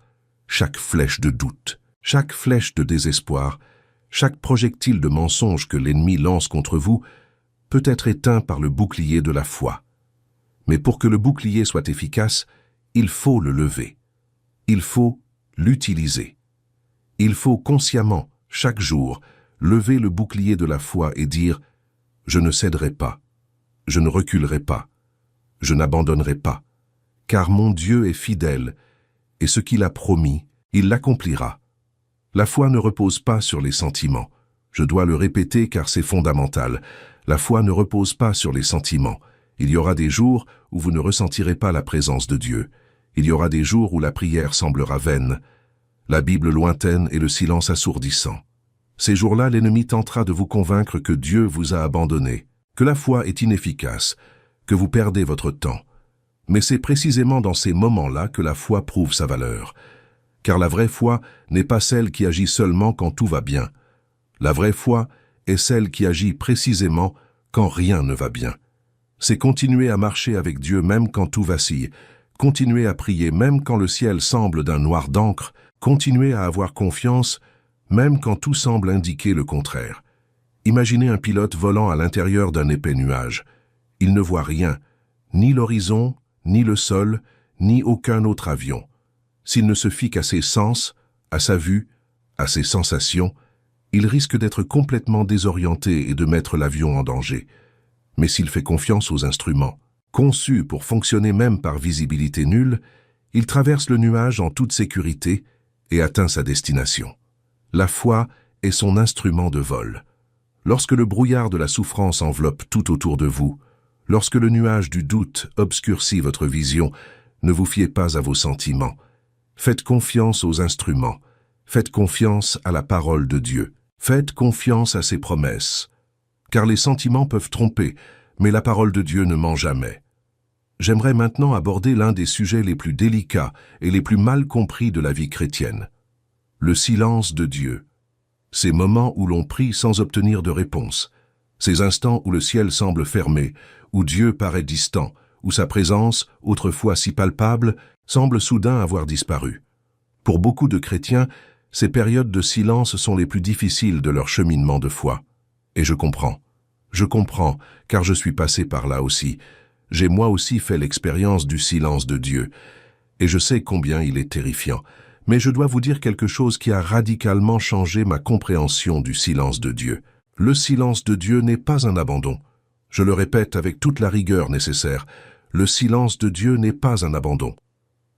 chaque flèche de doute, chaque flèche de désespoir, chaque projectile de mensonge que l'ennemi lance contre vous peut être éteint par le bouclier de la foi. Mais pour que le bouclier soit efficace, il faut le lever. Il faut l'utiliser. Il faut consciemment, chaque jour, lever le bouclier de la foi et dire « Je ne céderai pas, je ne reculerai pas, je n'abandonnerai pas, car mon Dieu est fidèle, et ce qu'il a promis, il l'accomplira. » La foi ne repose pas sur les sentiments. Je dois le répéter car c'est fondamental. La foi ne repose pas sur les sentiments. Il y aura des jours où vous ne ressentirez pas la présence de Dieu. Il y aura des jours où la prière semblera vaine, la Bible lointaine et le silence assourdissant. Ces jours-là, l'ennemi tentera de vous convaincre que Dieu vous a abandonné, que la foi est inefficace, que vous perdez votre temps. Mais c'est précisément dans ces moments-là que la foi prouve sa valeur. Car la vraie foi n'est pas celle qui agit seulement quand tout va bien. La vraie foi est celle qui agit précisément quand rien ne va bien. C'est continuer à marcher avec Dieu même quand tout vacille, continuer à prier même quand le ciel semble d'un noir d'encre, continuer à avoir confiance même quand tout semble indiquer le contraire. Imaginez un pilote volant à l'intérieur d'un épais nuage. Il ne voit rien, ni l'horizon, ni le sol, ni aucun autre avion. S'il ne se fie qu'à ses sens, à sa vue, à ses sensations, il risque d'être complètement désorienté et de mettre l'avion en danger. Mais s'il fait confiance aux instruments, conçus pour fonctionner même par visibilité nulle, il traverse le nuage en toute sécurité et atteint sa destination. La foi est son instrument de vol. Lorsque le brouillard de la souffrance enveloppe tout autour de vous, lorsque le nuage du doute obscurcit votre vision, ne vous fiez pas à vos sentiments. Faites confiance aux instruments. Faites confiance à la parole de Dieu. Faites confiance à ses promesses. Car les sentiments peuvent tromper, mais la parole de Dieu ne ment jamais. J'aimerais maintenant aborder l'un des sujets les plus délicats et les plus mal compris de la vie chrétienne. Le silence de Dieu. Ces moments où l'on prie sans obtenir de réponse. Ces instants où le ciel semble fermé, où Dieu paraît distant, où sa présence, autrefois si palpable, semble soudain avoir disparu. Pour beaucoup de chrétiens, ces périodes de silence sont les plus difficiles de leur cheminement de foi. Et je comprends. Je comprends, car je suis passé par là aussi. J'ai moi aussi fait l'expérience du silence de Dieu. Et je sais combien il est terrifiant. Mais je dois vous dire quelque chose qui a radicalement changé ma compréhension du silence de Dieu. Le silence de Dieu n'est pas un abandon. Je le répète avec toute la rigueur nécessaire. Le silence de Dieu n'est pas un abandon.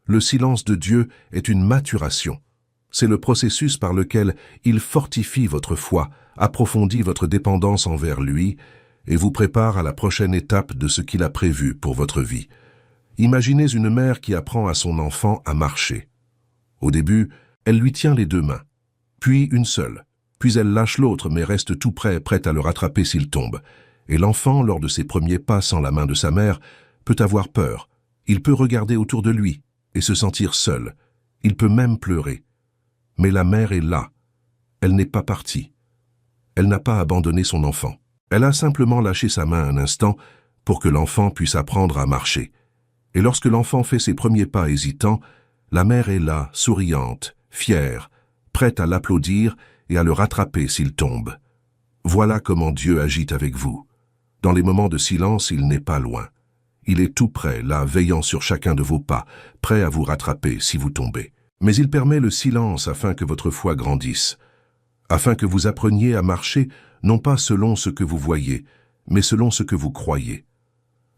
Le silence de Dieu est une maturation. C'est le processus par lequel il fortifie votre foi, approfondit votre dépendance envers lui et vous prépare à la prochaine étape de ce qu'il a prévu pour votre vie. Imaginez une mère qui apprend à son enfant à marcher. Au début, elle lui tient les deux mains, puis une seule, puis elle lâche l'autre mais reste tout près, prête à le rattraper s'il tombe. Et l'enfant, lors de ses premiers pas sans la main de sa mère, peut avoir peur. Il peut regarder autour de lui et se sentir seul. Il peut même pleurer. Mais la mère est là. Elle n'est pas partie. Elle n'a pas abandonné son enfant. Elle a simplement lâché sa main un instant pour que l'enfant puisse apprendre à marcher. Et lorsque l'enfant fait ses premiers pas hésitants, la mère est là, souriante, fière, prête à l'applaudir et à le rattraper s'il tombe. Voilà comment Dieu agit avec vous. Dans les moments de silence, il n'est pas loin. Il est tout près, là, veillant sur chacun de vos pas, prêt à vous rattraper si vous tombez. Mais il permet le silence afin que votre foi grandisse, afin que vous appreniez à marcher non pas selon ce que vous voyez, mais selon ce que vous croyez,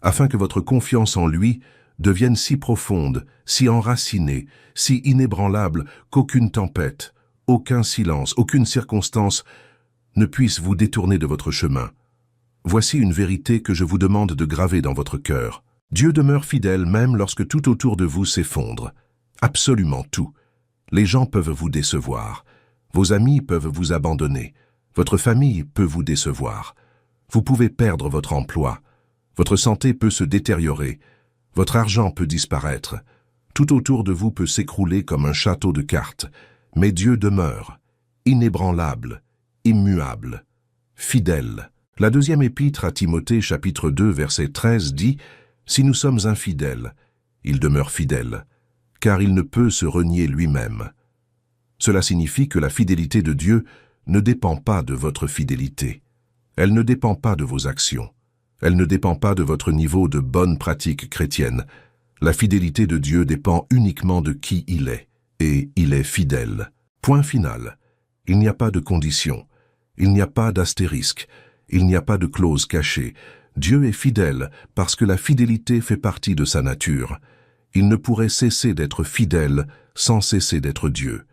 afin que votre confiance en lui deviennent si profondes, si enracinées, si inébranlables qu'aucune tempête, aucun silence, aucune circonstance ne puisse vous détourner de votre chemin. Voici une vérité que je vous demande de graver dans votre cœur. Dieu demeure fidèle même lorsque tout autour de vous s'effondre. Absolument tout. Les gens peuvent vous décevoir. Vos amis peuvent vous abandonner. Votre famille peut vous décevoir. Vous pouvez perdre votre emploi. Votre santé peut se détériorer. Votre argent peut disparaître. Tout autour de vous peut s'écrouler comme un château de cartes. Mais Dieu demeure, inébranlable, immuable, fidèle. La deuxième épître à Timothée, chapitre 2, verset 13, dit « Si nous sommes infidèles, il demeure fidèle, car il ne peut se renier lui-même. » Cela signifie que la fidélité de Dieu ne dépend pas de votre fidélité. Elle ne dépend pas de vos actions. Elle ne dépend pas de votre niveau de bonne pratique chrétienne. La fidélité de Dieu dépend uniquement de qui il est, et il est fidèle. Point final. Il n'y a pas de condition. Il n'y a pas d'astérisque. Il n'y a pas de clause cachée. Dieu est fidèle parce que la fidélité fait partie de sa nature. Il ne pourrait cesser d'être fidèle sans cesser d'être Dieu.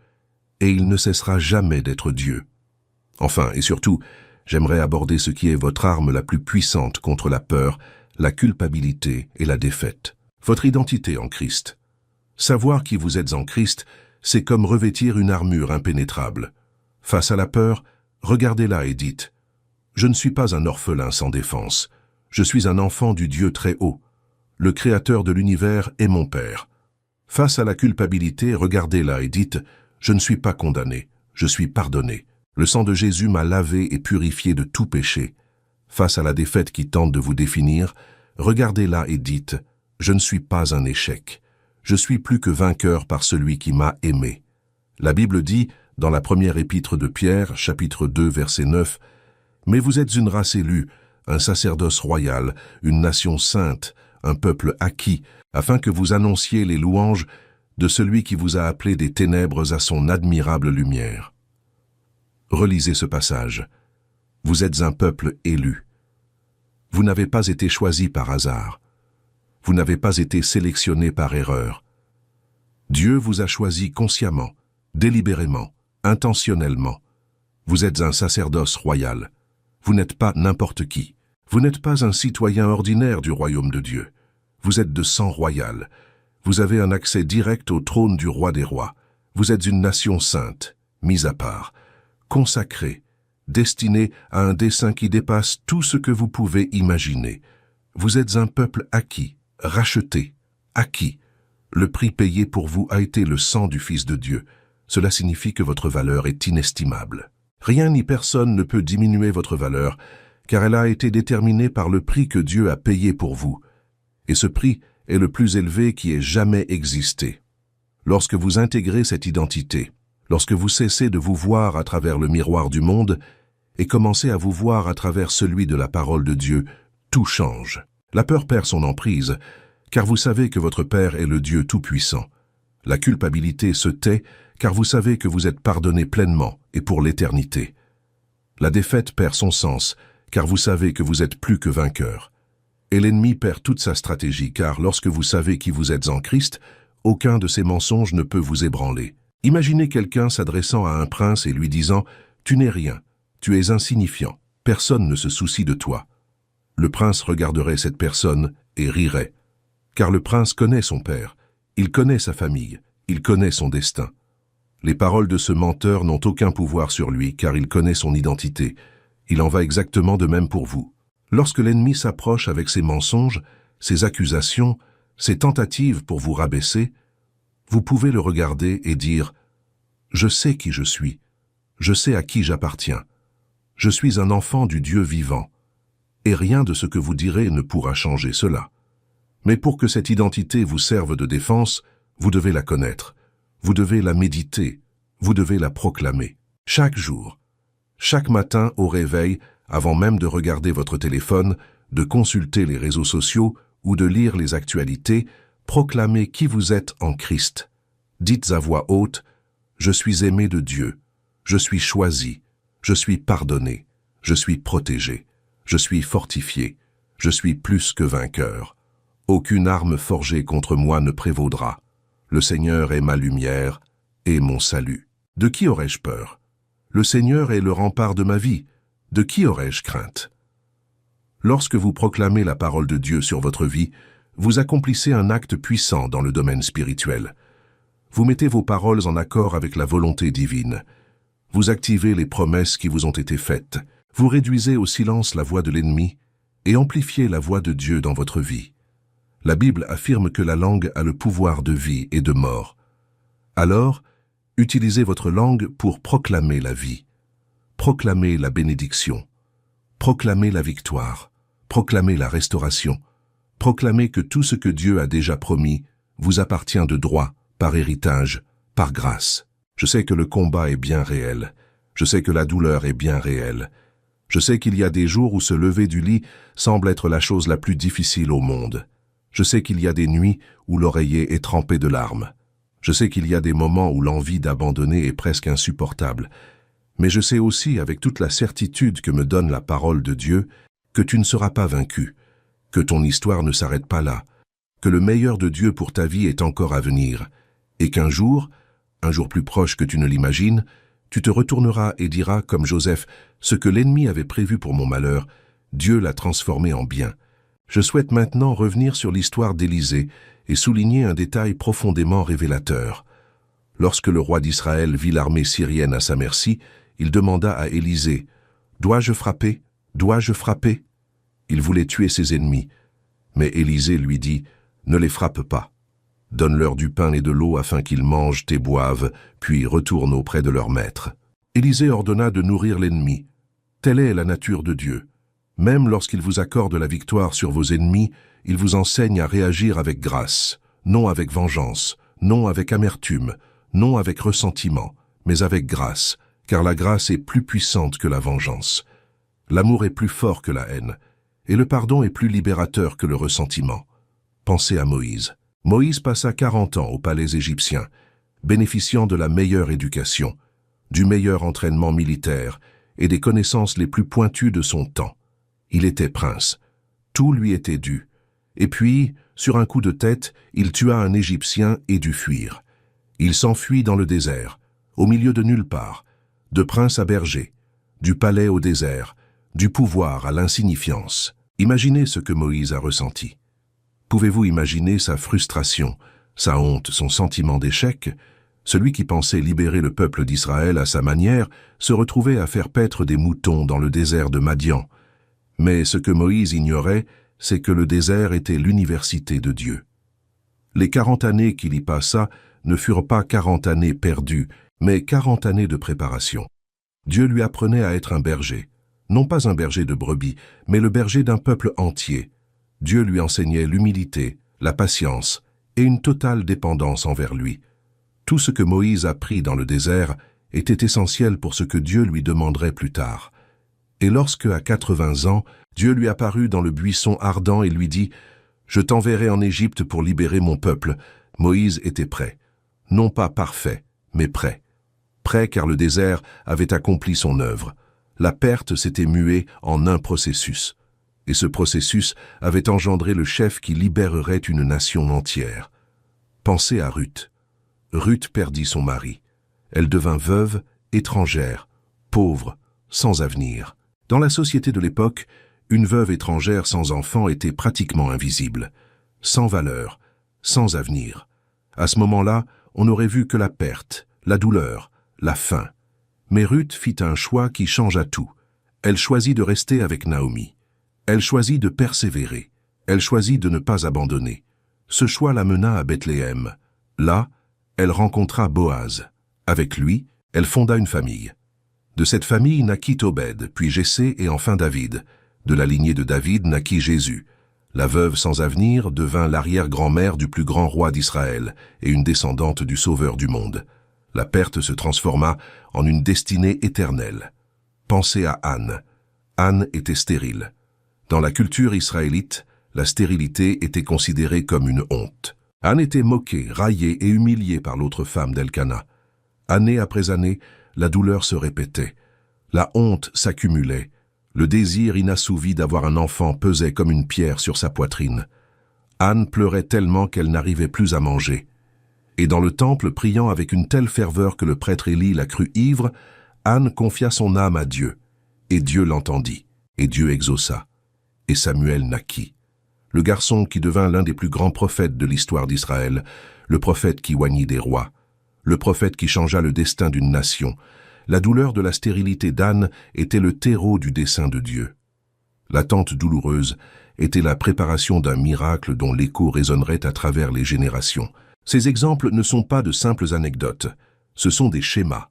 Et il ne cessera jamais d'être Dieu. Enfin, et surtout, j'aimerais aborder ce qui est votre arme la plus puissante contre la peur, la culpabilité et la défaite. Votre identité en Christ. Savoir qui vous êtes en Christ, c'est comme revêtir une armure impénétrable. Face à la peur, regardez-la et dites « Je ne suis pas un orphelin sans défense. Je suis un enfant du Dieu très haut. Le Créateur de l'univers est mon Père. » Face à la culpabilité, regardez-la et dites « Je ne suis pas condamné. Je suis pardonné. Le sang de Jésus m'a lavé et purifié de tout péché. » Face à la défaite qui tente de vous définir, regardez-la et dites « Je ne suis pas un échec. Je suis plus que vainqueur par celui qui m'a aimé. » La Bible dit, dans la première épître de Pierre, chapitre 2, verset 9, « Mais vous êtes une race élue, un sacerdoce royal, une nation sainte, un peuple acquis, afin que vous annonciez les louanges de celui qui vous a appelé des ténèbres à son admirable lumière. » Relisez ce passage. Vous êtes un peuple élu. Vous n'avez pas été choisi par hasard. Vous n'avez pas été sélectionné par erreur. Dieu vous a choisi consciemment, délibérément, intentionnellement. Vous êtes un sacerdoce royal. Vous n'êtes pas n'importe qui. Vous n'êtes pas un citoyen ordinaire du royaume de Dieu. Vous êtes de sang royal. Vous avez un accès direct au trône du roi des rois. Vous êtes une nation sainte, mise à part, consacrée, destinée à un dessein qui dépasse tout ce que vous pouvez imaginer. Vous êtes un peuple acquis, racheté, acquis. Le prix payé pour vous a été le sang du Fils de Dieu. Cela signifie que votre valeur est inestimable. Rien ni personne ne peut diminuer votre valeur, car elle a été déterminée par le prix que Dieu a payé pour vous. Et ce prix est le plus élevé qui ait jamais existé. Lorsque vous intégrez cette identité, lorsque vous cessez de vous voir à travers le miroir du monde et commencez à vous voir à travers celui de la parole de Dieu, tout change. La peur perd son emprise, car vous savez que votre Père est le Dieu tout-puissant. La culpabilité se tait, car vous savez que vous êtes pardonné pleinement et pour l'éternité. La défaite perd son sens, car vous savez que vous êtes plus que vainqueur. Et l'ennemi perd toute sa stratégie, car lorsque vous savez qui vous êtes en Christ, aucun de ses mensonges ne peut vous ébranler. Imaginez quelqu'un s'adressant à un prince et lui disant « Tu n'es rien, tu es insignifiant, personne ne se soucie de toi. » Le prince regarderait cette personne et rirait, car le prince connaît son père, il connaît sa famille, il connaît son destin. Les paroles de ce menteur n'ont aucun pouvoir sur lui, car il connaît son identité. Il en va exactement de même pour vous. Lorsque l'ennemi s'approche avec ses mensonges, ses accusations, ses tentatives pour vous rabaisser, vous pouvez le regarder et dire « Je sais qui je suis, je sais à qui j'appartiens, je suis un enfant du Dieu vivant, et rien de ce que vous direz ne pourra changer cela. » Mais pour que cette identité vous serve de défense, vous devez la connaître, vous devez la méditer, vous devez la proclamer. Chaque jour, chaque matin au réveil, avant même de regarder votre téléphone, de consulter les réseaux sociaux ou de lire les actualités, proclamez qui vous êtes en Christ. Dites à voix haute « Je suis aimé de Dieu, je suis choisi, je suis pardonné, je suis protégé, je suis fortifié, je suis plus que vainqueur. Aucune arme forgée contre moi ne prévaudra. Le Seigneur est ma lumière et mon salut. De qui aurais-je peur? Le Seigneur est le rempart de ma vie. De qui aurais-je crainte? Lorsque vous proclamez la parole de Dieu sur votre vie, vous accomplissez un acte puissant dans le domaine spirituel. Vous mettez vos paroles en accord avec la volonté divine. Vous activez les promesses qui vous ont été faites. Vous réduisez au silence la voix de l'ennemi et amplifiez la voix de Dieu dans votre vie. La Bible affirme que la langue a le pouvoir de vie et de mort. Alors, utilisez votre langue pour proclamer la vie, proclamer la bénédiction, proclamer la victoire, proclamer la restauration, proclamer que tout ce que Dieu a déjà promis vous appartient de droit, par héritage, par grâce. Je sais que le combat est bien réel. Je sais que la douleur est bien réelle. Je sais qu'il y a des jours où se lever du lit semble être la chose la plus difficile au monde. Je sais qu'il y a des nuits où l'oreiller est trempé de larmes. Je sais qu'il y a des moments où l'envie d'abandonner est presque insupportable. Mais je sais aussi, avec toute la certitude que me donne la parole de Dieu, que tu ne seras pas vaincu, que ton histoire ne s'arrête pas là, que le meilleur de Dieu pour ta vie est encore à venir, et qu'un jour plus proche que tu ne l'imagines, tu te retourneras et diras, comme Joseph, ce que l'ennemi avait prévu pour mon malheur, Dieu l'a transformé en bien. Je souhaite maintenant revenir sur l'histoire d'Élisée et souligner un détail profondément révélateur. Lorsque le roi d'Israël vit l'armée syrienne à sa merci, il demanda à Élisée, « Dois-je frapper? Dois-je frapper ?» Il voulait tuer ses ennemis, mais Élisée lui dit, « Ne les frappe pas. Donne-leur du pain et de l'eau afin qu'ils mangent et boivent, puis retourne auprès de leur maître. » Élisée ordonna de nourrir l'ennemi. Telle est la nature de Dieu. Même lorsqu'il vous accorde la victoire sur vos ennemis, il vous enseigne à réagir avec grâce, non avec vengeance, non avec amertume, non avec ressentiment, mais avec grâce, car la grâce est plus puissante que la vengeance. L'amour est plus fort que la haine, et le pardon est plus libérateur que le ressentiment. Pensez à Moïse. Moïse passa 40 ans au palais égyptien, bénéficiant de la meilleure éducation, du meilleur entraînement militaire et des connaissances les plus pointues de son temps. Il était prince. Tout lui était dû. Et puis, sur un coup de tête, il tua un Égyptien et dut fuir. Il s'enfuit dans le désert, au milieu de nulle part, de prince à berger, du palais au désert, du pouvoir à l'insignifiance. Imaginez ce que Moïse a ressenti. Pouvez-vous imaginer sa frustration, sa honte, son sentiment d'échec? Celui qui pensait libérer le peuple d'Israël à sa manière se retrouvait à faire paître des moutons dans le désert de Madian. Mais ce que Moïse ignorait, c'est que le désert était l'université de Dieu. Les 40 années qu'il y passa ne furent pas 40 années perdues, mais 40 années de préparation. Dieu lui apprenait à être un berger, non pas un berger de brebis, mais le berger d'un peuple entier. Dieu lui enseignait l'humilité, la patience et une totale dépendance envers lui. Tout ce que Moïse apprit dans le désert était essentiel pour ce que Dieu lui demanderait plus tard. Et lorsque, à 80 ans, Dieu lui apparut dans le buisson ardent et lui dit « Je t'enverrai en Égypte pour libérer mon peuple », Moïse était prêt. Non pas parfait, mais prêt. Prêt car le désert avait accompli son œuvre. La perte s'était muée en un processus. Et ce processus avait engendré le chef qui libérerait une nation entière. Pensez à Ruth. Ruth perdit son mari. Elle devint veuve, étrangère, pauvre, sans avenir. Dans la société de l'époque, une veuve étrangère sans enfant était pratiquement invisible, sans valeur, sans avenir. À ce moment-là, on n'aurait vu que la perte, la douleur, la faim. Mais Ruth fit un choix qui changea tout. Elle choisit de rester avec Naomi. Elle choisit de persévérer. Elle choisit de ne pas abandonner. Ce choix la mena à Bethléem. Là, elle rencontra Boaz. Avec lui, elle fonda une famille. De cette famille naquit Obed, puis Jessé et enfin David. De la lignée de David naquit Jésus. La veuve sans avenir devint l'arrière-grand-mère du plus grand roi d'Israël et une descendante du Sauveur du monde. La perte se transforma en une destinée éternelle. Pensez à Anne. Anne était stérile. Dans la culture israélite, la stérilité était considérée comme une honte. Anne était moquée, raillée et humiliée par l'autre femme d'Elkana. Année après année, la douleur se répétait. La honte s'accumulait. Le désir inassouvi d'avoir un enfant pesait comme une pierre sur sa poitrine. Anne pleurait tellement qu'elle n'arrivait plus à manger. Et dans le temple, priant avec une telle ferveur que le prêtre Élie la crut ivre, Anne confia son âme à Dieu. Et Dieu l'entendit, et Dieu exauça. Et Samuel naquit. Le garçon qui devint l'un des plus grands prophètes de l'histoire d'Israël, le prophète qui oignit des rois, le prophète qui changea le destin d'une nation. La douleur de la stérilité d'Anne était le terreau du dessein de Dieu. L'attente douloureuse était la préparation d'un miracle dont l'écho résonnerait à travers les générations. Ces exemples ne sont pas de simples anecdotes, ce sont des schémas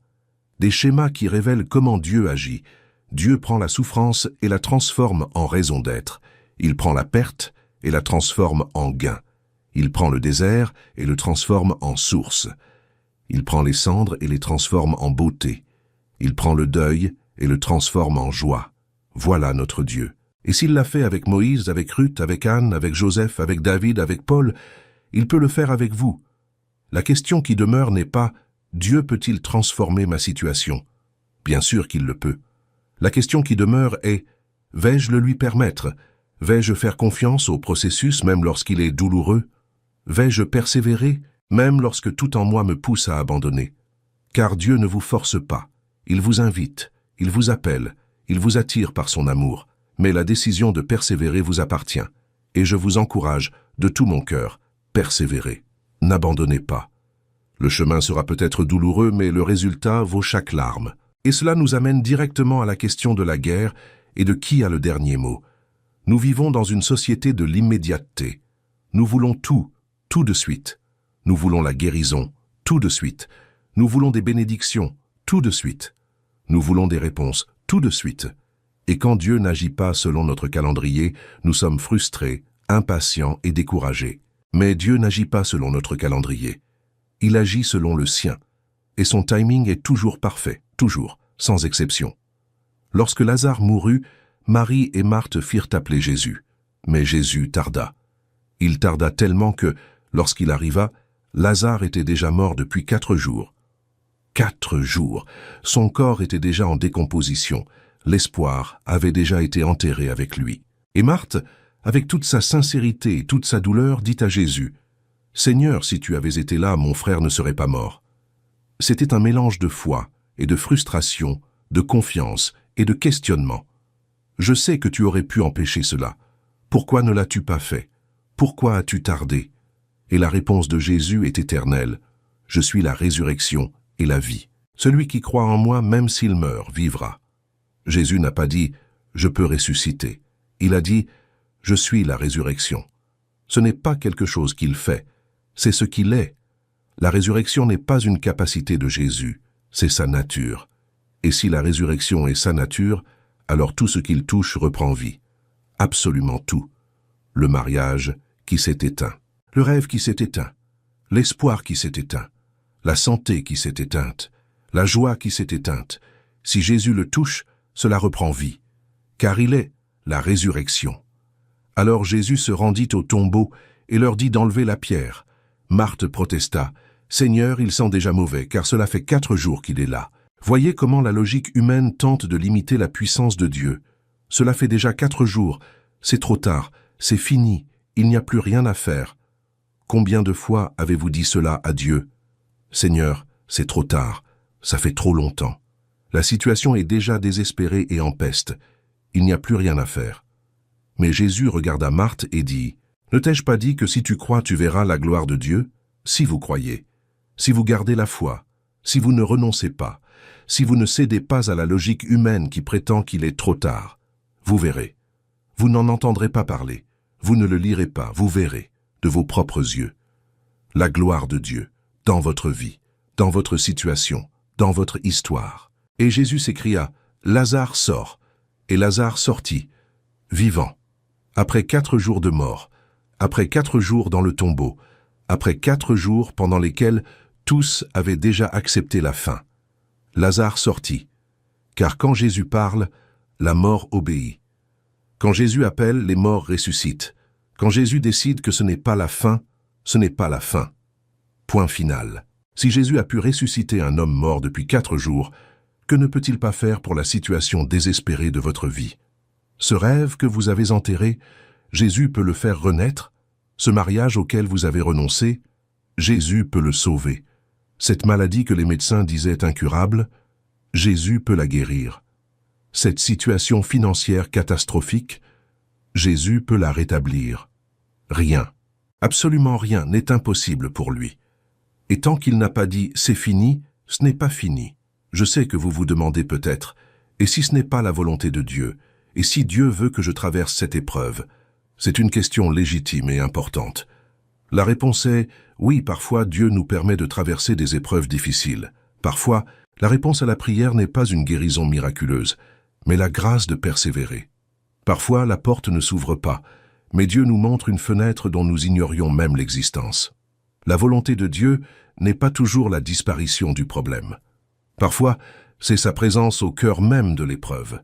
qui révèlent comment Dieu agit. Dieu prend la souffrance et la transforme en raison d'être. Il prend la perte et la transforme en gain. Il prend le désert et le transforme en source. Il prend les cendres et les transforme en beauté. Il prend le deuil et le transforme en joie. Voilà notre Dieu. Et s'il l'a fait avec Moïse, avec Ruth, avec Anne, avec Joseph, avec David, avec Paul, il peut le faire avec vous. La question qui demeure n'est pas « Dieu peut-il transformer ma situation ?» Bien sûr qu'il le peut. La question qui demeure est « Vais-je le lui permettre ? Vais-je faire confiance au processus même lorsqu'il est douloureux ? Vais-je persévérer même lorsque tout en moi me pousse à abandonner ? Car Dieu ne vous force pas. Il vous invite, il vous appelle, il vous attire par son amour. Mais la décision de persévérer vous appartient. Et je vous encourage, de tout mon cœur, persévérez. N'abandonnez pas. Le chemin sera peut-être douloureux, mais le résultat vaut chaque larme. Et cela nous amène directement à la question de la guerre et de qui a le dernier mot. Nous vivons dans une société de l'immédiateté. Nous voulons tout de suite. Nous voulons la guérison, tout de suite. Nous voulons des bénédictions, tout de suite. Nous voulons des réponses, tout de suite. Et quand Dieu n'agit pas selon notre calendrier, nous sommes frustrés, impatients et découragés. Mais Dieu n'agit pas selon notre calendrier. Il agit selon le sien. Et son timing est toujours parfait, toujours, sans exception. Lorsque Lazare mourut, Marie et Marthe firent appeler Jésus. Mais Jésus tarda. Il tarda tellement que, lorsqu'il arriva, Lazare était déjà mort depuis 4 jours. 4 jours. Son corps était déjà en décomposition. L'espoir avait déjà été enterré avec lui. Et Marthe, avec toute sa sincérité et toute sa douleur, dit à Jésus, « Seigneur, si tu avais été là, mon frère ne serait pas mort. » C'était un mélange de foi et de frustration, de confiance et de questionnement. « Je sais que tu aurais pu empêcher cela. Pourquoi ne l'as-tu pas fait? Pourquoi as-tu tardé ?» Et la réponse de Jésus est éternelle. « Je suis la résurrection et la vie. Celui qui croit en moi, même s'il meurt, vivra. » Jésus n'a pas dit « je peux ressusciter ». Il a dit « je suis la résurrection ». Ce n'est pas quelque chose qu'il fait, c'est ce qu'il est. La résurrection n'est pas une capacité de Jésus, c'est sa nature. Et si la résurrection est sa nature, alors tout ce qu'il touche reprend vie. Absolument tout. Le mariage qui s'est éteint, le rêve qui s'est éteint, l'espoir qui s'est éteint, la santé qui s'est éteinte, la joie qui s'est éteinte. Si Jésus le touche, cela reprend vie, car il est la résurrection. Alors Jésus se rendit au tombeau et leur dit d'enlever la pierre. Marthe protesta, « Seigneur, il sent déjà mauvais, car cela fait 4 jours qu'il est là. » Voyez comment la logique humaine tente de limiter la puissance de Dieu. Cela fait déjà 4 jours, c'est trop tard, c'est fini, il n'y a plus rien à faire. Combien de fois avez-vous dit cela à Dieu? Seigneur, c'est trop tard, ça fait trop longtemps. La situation est déjà désespérée et en peste. Il n'y a plus rien à faire. Mais Jésus regarda Marthe et dit, « Ne t'ai-je pas dit que si tu crois, tu verras la gloire de Dieu? Si vous croyez, si vous gardez la foi, si vous ne renoncez pas, si vous ne cédez pas à la logique humaine qui prétend qu'il est trop tard, vous verrez. Vous n'en entendrez pas parler, vous ne le lirez pas, vous verrez, de vos propres yeux. La gloire de Dieu, dans votre vie, dans votre situation, dans votre histoire. » Et Jésus s'écria, « Lazare sort. » Et Lazare sortit, vivant. Après 4 jours de mort, après 4 jours dans le tombeau, après 4 jours pendant lesquels tous avaient déjà accepté la fin. Lazare sortit, car quand Jésus parle, la mort obéit. Quand Jésus appelle, les morts ressuscitent. Quand Jésus décide que ce n'est pas la fin, ce n'est pas la fin. Point final. Si Jésus a pu ressusciter un homme mort depuis 4 jours, que ne peut-il pas faire pour la situation désespérée de votre vie? Ce rêve que vous avez enterré, Jésus peut le faire renaître? Ce mariage auquel vous avez renoncé, Jésus peut le sauver. Cette maladie que les médecins disaient incurable, Jésus peut la guérir. Cette situation financière catastrophique, Jésus peut la rétablir. Rien, absolument rien n'est impossible pour lui. Et tant qu'il n'a pas dit « c'est fini », ce n'est pas fini. Je sais que vous vous demandez peut-être « et si ce n'est pas la volonté de Dieu ? Et si Dieu veut que je traverse cette épreuve ?» C'est une question légitime et importante. La réponse est « oui, parfois Dieu nous permet de traverser des épreuves difficiles. Parfois, la réponse à la prière n'est pas une guérison miraculeuse, mais la grâce de persévérer. Parfois, la porte ne s'ouvre pas, mais Dieu nous montre une fenêtre dont nous ignorions même l'existence. La volonté de Dieu n'est pas toujours la disparition du problème. Parfois, c'est sa présence au cœur même de l'épreuve,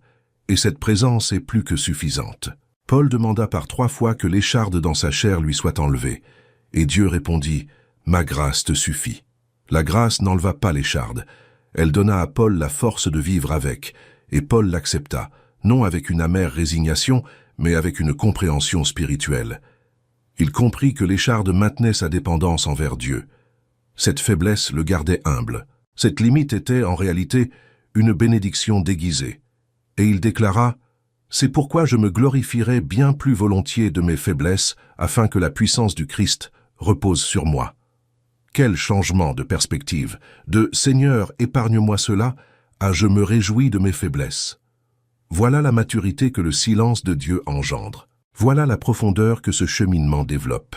et cette présence est plus que suffisante. Paul demanda par 3 fois que l'écharde dans sa chair lui soit enlevée, et Dieu répondit « Ma grâce te suffit ». La grâce n'enleva pas l'écharde, elle donna à Paul la force de vivre avec, et Paul l'accepta, non avec une amère résignation, mais avec une compréhension spirituelle. Il comprit que l'écharde maintenait sa dépendance envers Dieu. Cette faiblesse le gardait humble. Cette limite était, en réalité, une bénédiction déguisée. Et il déclara « C'est pourquoi je me glorifierai bien plus volontiers de mes faiblesses, afin que la puissance du Christ repose sur moi. » Quel changement de perspective, de « Seigneur, épargne-moi cela » à « Je me réjouis de mes faiblesses ». Voilà la maturité que le silence de Dieu engendre. Voilà la profondeur que ce cheminement développe.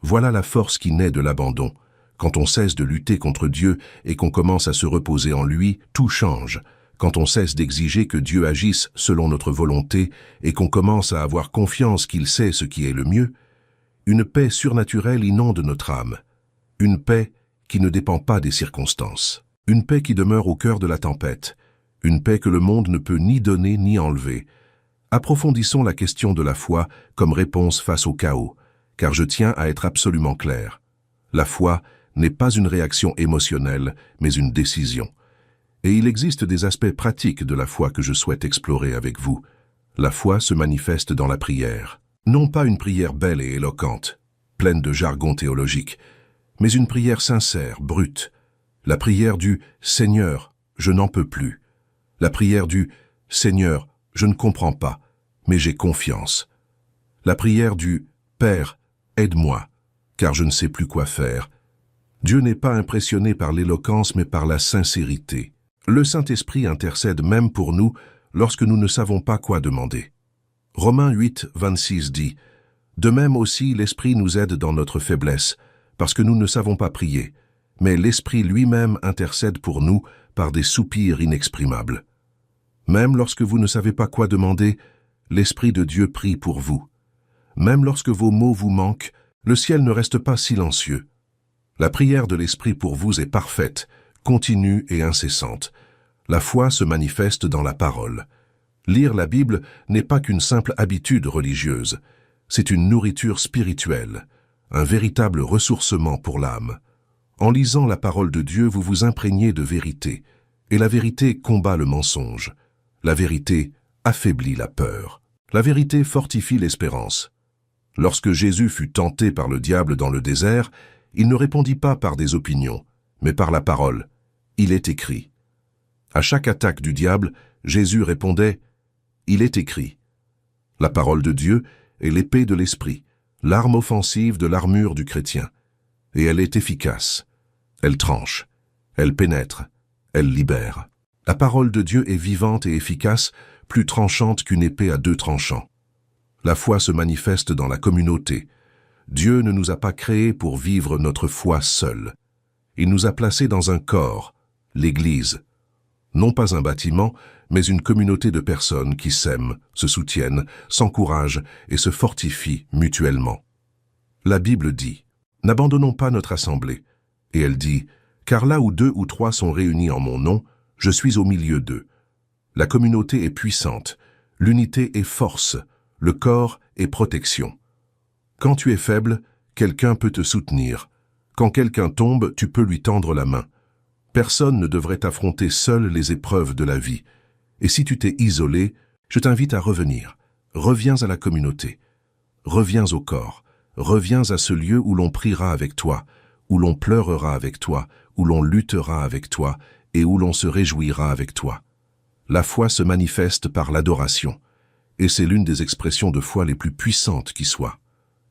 Voilà la force qui naît de l'abandon. Quand on cesse de lutter contre Dieu et qu'on commence à se reposer en lui, tout change. Quand on cesse d'exiger que Dieu agisse selon notre volonté et qu'on commence à avoir confiance qu'il sait ce qui est le mieux, une paix surnaturelle inonde notre âme. Une paix qui ne dépend pas des circonstances. Une paix qui demeure au cœur de la tempête. Une paix que le monde ne peut ni donner ni enlever. Approfondissons la question de la foi comme réponse face au chaos, car je tiens à être absolument clair. La foi n'est pas une réaction émotionnelle, mais une décision. Et il existe des aspects pratiques de la foi que je souhaite explorer avec vous. La foi se manifeste dans la prière. Non pas une prière belle et éloquente, pleine de jargon théologique, mais une prière sincère, brute. La prière du « Seigneur, je n'en peux plus ». La prière du « Seigneur, je ne comprends pas, mais j'ai confiance ». La prière du « Père, aide-moi, car je ne sais plus quoi faire ». Dieu n'est pas impressionné par l'éloquence, mais par la sincérité. Le Saint-Esprit intercède même pour nous lorsque nous ne savons pas quoi demander. Romains 8, 26 dit « De même aussi l'Esprit nous aide dans notre faiblesse, parce que nous ne savons pas prier, mais l'Esprit lui-même intercède pour nous par des soupirs inexprimables. » Même lorsque vous ne savez pas quoi demander, l'Esprit de Dieu prie pour vous. Même lorsque vos mots vous manquent, le ciel ne reste pas silencieux. La prière de l'Esprit pour vous est parfaite, continue et incessante. La foi se manifeste dans la parole. Lire la Bible n'est pas qu'une simple habitude religieuse, c'est une nourriture spirituelle, un véritable ressourcement pour l'âme. En lisant la parole de Dieu, vous vous imprégnez de vérité, et la vérité combat le mensonge. La vérité affaiblit la peur. La vérité fortifie l'espérance. Lorsque Jésus fut tenté par le diable dans le désert, il ne répondit pas par des opinions, mais par la parole. Il est écrit. À chaque attaque du diable, Jésus répondait « Il est écrit ». La parole de Dieu est l'épée de l'esprit, l'arme offensive de l'armure du chrétien. Et elle est efficace. Elle tranche, elle pénètre, elle libère. La parole de Dieu est vivante et efficace, plus tranchante qu'une épée à 2 tranchants. La foi se manifeste dans la communauté. Dieu ne nous a pas créés pour vivre notre foi seul. Il nous a placés dans un corps, l'Église. Non pas un bâtiment, mais une communauté de personnes qui s'aiment, se soutiennent, s'encouragent et se fortifient mutuellement. La Bible dit « N'abandonnons pas notre assemblée ». Et elle dit « Car là où 2 ou 3 sont réunis en mon nom, je suis au milieu d'eux. » La communauté est puissante, l'unité est force, le corps est protection. Quand tu es faible, quelqu'un peut te soutenir. Quand quelqu'un tombe, tu peux lui tendre la main. Personne ne devrait affronter seul les épreuves de la vie. Et si tu t'es isolé, je t'invite à revenir. Reviens à la communauté. Reviens au corps. reviens à ce lieu où l'on priera avec toi, où l'on pleurera avec toi, où l'on luttera avec toi, et où l'on se réjouira avec toi. La foi se manifeste par l'adoration, et c'est l'une des expressions de foi les plus puissantes qui soient.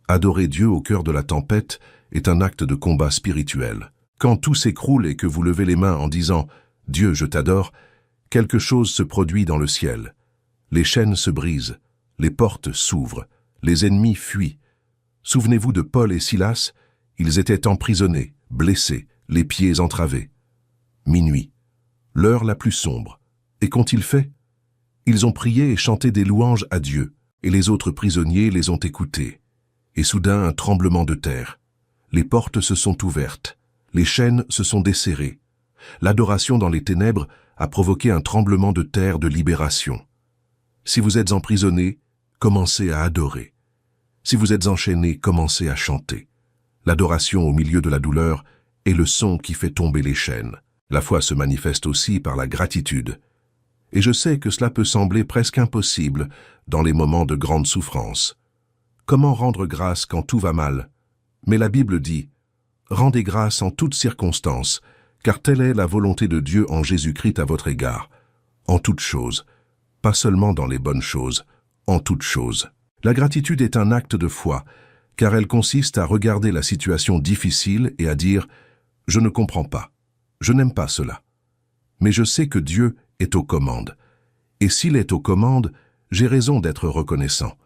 Adorer Dieu au cœur de la tempête est un acte de combat spirituel. Quand tout s'écroule et que vous levez les mains en disant « Dieu, je t'adore », quelque chose se produit dans le ciel. Les chaînes se brisent, les portes s'ouvrent, les ennemis fuient. Souvenez-vous de Paul et Silas, ils étaient emprisonnés, blessés, les pieds entravés. Minuit, l'heure la plus sombre. Et qu'ont-ils fait? Ils ont prié et chanté des louanges à Dieu, et les autres prisonniers les ont écoutés. Et soudain, un tremblement de terre. Les portes se sont ouvertes, les chaînes se sont desserrées. L'adoration dans les ténèbres a provoqué un tremblement de terre de libération. Si vous êtes emprisonné, commencez à adorer. Si vous êtes enchaîné, commencez à chanter. L'adoration au milieu de la douleur est le son qui fait tomber les chaînes. La foi se manifeste aussi par la gratitude. Et je sais que cela peut sembler presque impossible dans les moments de grande souffrance. Comment rendre grâce quand tout va mal? Mais la Bible dit « Rendez grâce en toutes circonstances, car telle est la volonté de Dieu en Jésus-Christ à votre égard, en toutes choses, pas seulement dans les bonnes choses, en toutes choses. » La gratitude est un acte de foi, car elle consiste à regarder la situation difficile et à dire « Je ne comprends pas, je n'aime pas cela. Mais je sais que Dieu est aux commandes. Et s'il est aux commandes, j'ai raison d'être reconnaissant.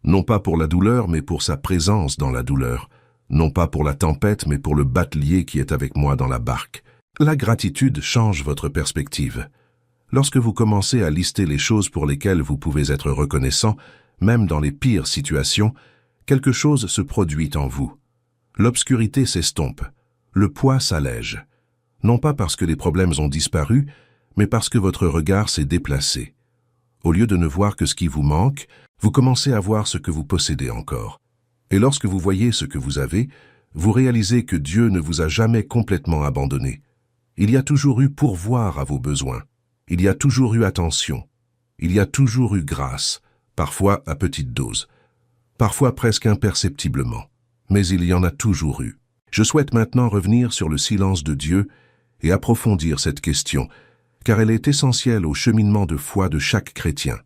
Non pas pour la douleur, mais pour sa présence dans la douleur. Non pas pour la tempête, mais pour le batelier qui est avec moi dans la barque. La gratitude change votre perspective. Lorsque vous commencez à lister les choses pour lesquelles vous pouvez être reconnaissant, même dans les pires situations, quelque chose se produit en vous. L'obscurité s'estompe. Le poids s'allège. Non pas parce que les problèmes ont disparu, mais parce que votre regard s'est déplacé. Au lieu de ne voir que ce qui vous manque, vous commencez à voir ce que vous possédez encore. Et lorsque vous voyez ce que vous avez, vous réalisez que Dieu ne vous a jamais complètement abandonné. Il y a toujours eu pourvoir à vos besoins. Il y a toujours eu attention. Il y a toujours eu grâce, parfois à petite dose, parfois presque imperceptiblement. Mais il y en a toujours eu. Je souhaite maintenant revenir sur le silence de Dieu et approfondir cette question, car elle est essentielle au cheminement de foi de chaque chrétien.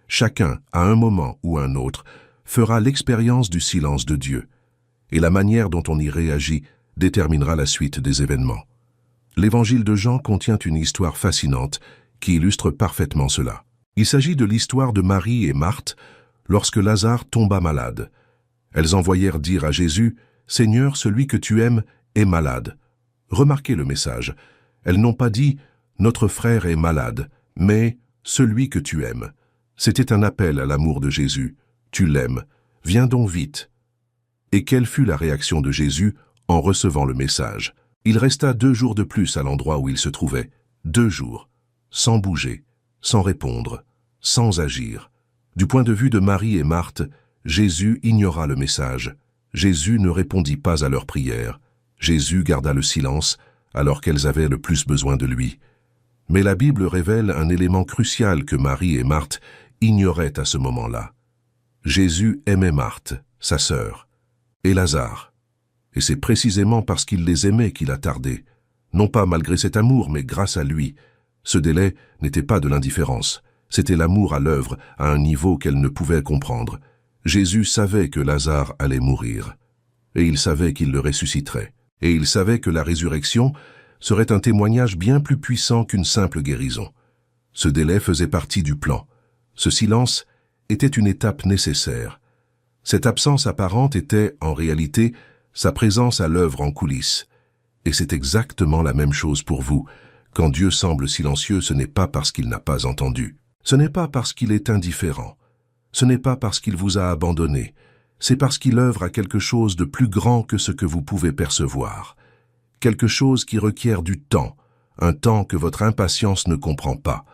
Chacun, à un moment ou un autre, fera l'expérience du silence de Dieu, et la manière dont on y réagit déterminera la suite des événements. L'évangile de Jean contient une histoire fascinante qui illustre parfaitement cela. Il s'agit de l'histoire de Marie et Marthe lorsque Lazare tomba malade. Elles envoyèrent dire à Jésus « Seigneur, celui que tu aimes est malade ». Remarquez le message. Elles n'ont pas dit « Notre frère est malade », mais « Celui que tu aimes ». C'était un appel à l'amour de Jésus. « Tu l'aimes, viens donc vite ». Et quelle fut la réaction de Jésus en recevant le message? Il resta 2 jours de plus à l'endroit où il se trouvait. 2 jours, sans bouger, sans répondre, sans agir. Du point de vue de Marie et Marthe, Jésus ignora le message. Jésus ne répondit pas à leur prière. Jésus garda le silence alors qu'elles avaient le plus besoin de lui. Mais la Bible révèle un élément crucial que Marie et Marthe ignoraient à ce moment-là. Jésus aimait Marthe, sa sœur, et Lazare. Et c'est précisément parce qu'il les aimait qu'il a tardé. Non pas malgré cet amour, mais grâce à lui. Ce délai n'était pas de l'indifférence. C'était l'amour à l'œuvre, à un niveau qu'elle ne pouvait comprendre. Jésus savait que Lazare allait mourir. Et il savait qu'il le ressusciterait. Et il savait que la résurrection serait un témoignage bien plus puissant qu'une simple guérison. Ce délai faisait partie du plan. Ce silence était une étape nécessaire. Cette absence apparente était, en réalité, sa présence à l'œuvre en coulisses. Et c'est exactement la même chose pour vous. Quand Dieu semble silencieux, ce n'est pas parce qu'il n'a pas entendu. Ce n'est pas parce qu'il est indifférent. Ce n'est pas parce qu'il vous a abandonné. C'est parce qu'il œuvre à quelque chose de plus grand que ce que vous pouvez percevoir. Quelque chose qui requiert du temps, un temps que votre impatience ne comprend pas.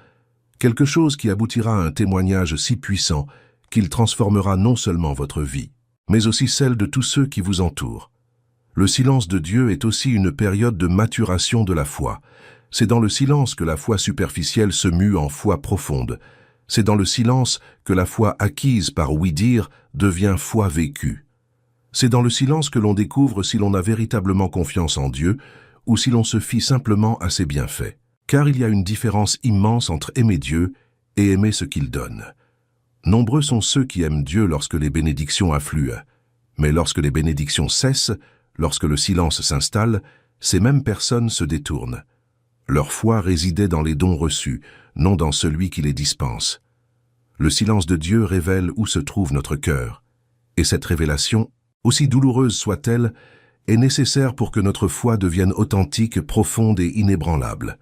Quelque chose qui aboutira à un témoignage si puissant qu'il transformera non seulement votre vie, mais aussi celle de tous ceux qui vous entourent. Le silence de Dieu est aussi une période de maturation de la foi. C'est dans le silence que la foi superficielle se mue en foi profonde. C'est dans le silence que la foi acquise par oui-dire devient foi vécue. C'est dans le silence que l'on découvre si l'on a véritablement confiance en Dieu ou si l'on se fie simplement à ses bienfaits. Car il y a une différence immense entre aimer Dieu et aimer ce qu'il donne. Nombreux sont ceux qui aiment Dieu lorsque les bénédictions affluent. Mais lorsque les bénédictions cessent, lorsque le silence s'installe, ces mêmes personnes se détournent. Leur foi résidait dans les dons reçus, non dans celui qui les dispense. Le silence de Dieu révèle où se trouve notre cœur. Et cette révélation, aussi douloureuse soit-elle, est nécessaire pour que notre foi devienne authentique, profonde et inébranlable.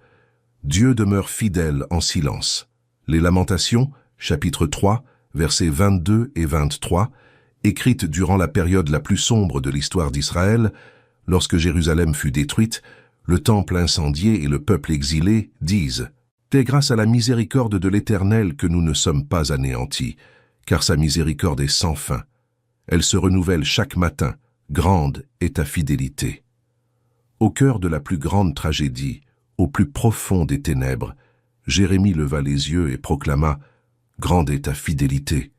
Dieu demeure fidèle en silence. Les Lamentations, chapitre 3, versets 22 et 23, écrites durant la période la plus sombre de l'histoire d'Israël, lorsque Jérusalem fut détruite, le temple incendié et le peuple exilé, disent « C'est grâce à la miséricorde de l'Éternel que nous ne sommes pas anéantis, car sa miséricorde est sans fin. Elle se renouvelle chaque matin, grande est ta fidélité. » Au cœur de la plus grande tragédie, au plus profond des ténèbres, Jérémie leva les yeux et proclama « Grande est ta fidélité »,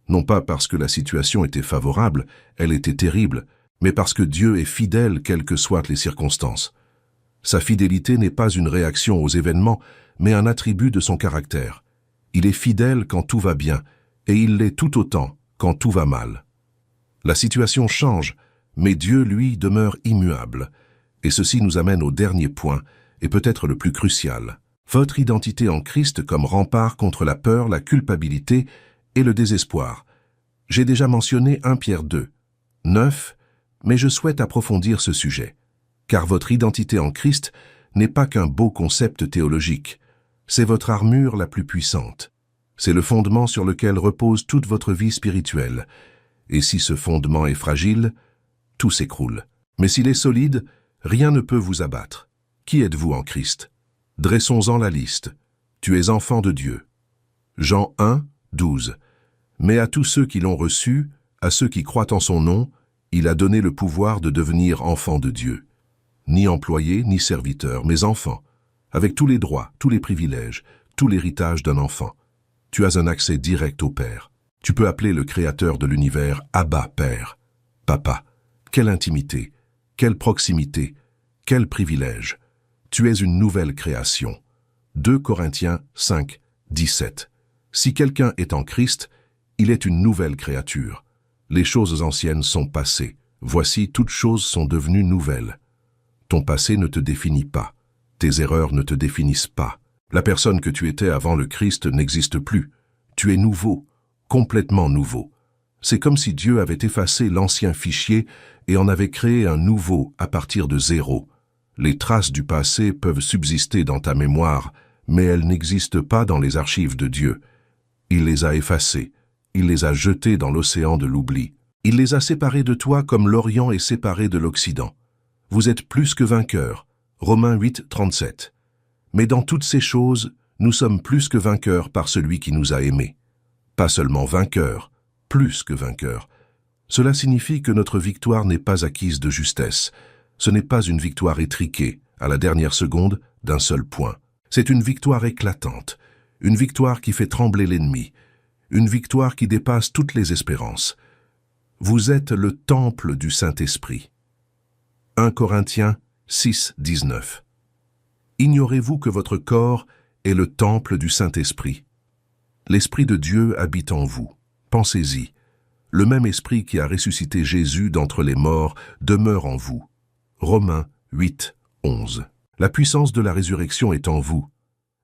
non pas parce que la situation était favorable, elle était terrible, mais parce que Dieu est fidèle quelles que soient les circonstances. Sa fidélité n'est pas une réaction aux événements, mais un attribut de son caractère. Il est fidèle quand tout va bien, et il l'est tout autant quand tout va mal. La situation change, mais Dieu, lui, demeure immuable. Et ceci nous amène au dernier point, et peut-être le plus crucial. Votre identité en Christ comme rempart contre la peur, la culpabilité et le désespoir. J'ai déjà mentionné 1 Pierre 2, 9, mais je souhaite approfondir ce sujet. Car votre identité en Christ n'est pas qu'un beau concept théologique. C'est votre armure la plus puissante. C'est le fondement sur lequel repose toute votre vie spirituelle. Et si ce fondement est fragile, tout s'écroule. Mais s'il est solide, rien ne peut vous abattre. Qui êtes-vous en Christ? Dressons-en la liste. Tu es enfant de Dieu. Jean 1, 12. Mais à tous ceux qui l'ont reçu, à ceux qui croient en son nom, il a donné le pouvoir de devenir enfants de Dieu. Ni employés, ni serviteurs, mais enfants, avec tous les droits, tous les privilèges, tout l'héritage d'un enfant. Tu as un accès direct au Père. Tu peux appeler le Créateur de l'univers Abba, Père, Papa. Quelle intimité, quelle proximité, quel privilège. Tu es une nouvelle création. 2 Corinthiens 5, 17. Si quelqu'un est en Christ, il est une nouvelle créature. Les choses anciennes sont passées. Voici, toutes choses sont devenues nouvelles. Ton passé ne te définit pas. Tes erreurs ne te définissent pas. La personne que tu étais avant le Christ n'existe plus. Tu es nouveau, complètement nouveau. C'est comme si Dieu avait effacé l'ancien fichier et en avait créé un nouveau à partir de zéro. Les traces du passé peuvent subsister dans ta mémoire, mais elles n'existent pas dans les archives de Dieu. Il les a effacées. Il les a jetés dans l'océan de l'oubli. Il les a séparés de toi comme l'Orient est séparé de l'Occident. Vous êtes plus que vainqueurs. Romains 8, 37. Mais dans toutes ces choses, nous sommes plus que vainqueurs par celui qui nous a aimés. Pas seulement vainqueurs, plus que vainqueurs. Cela signifie que notre victoire n'est pas acquise de justesse. Ce n'est pas une victoire étriquée, à la dernière seconde, d'un seul point. C'est une victoire éclatante, une victoire qui fait trembler l'ennemi, une victoire qui dépasse toutes les espérances. Vous êtes le temple du Saint-Esprit. 1 Corinthiens 6, 19. Ignorez-vous que votre corps est le temple du Saint-Esprit? L'Esprit de Dieu habite en vous. Pensez-y. Le même Esprit qui a ressuscité Jésus d'entre les morts demeure en vous. Romains 8, 11. La puissance de la résurrection est en vous.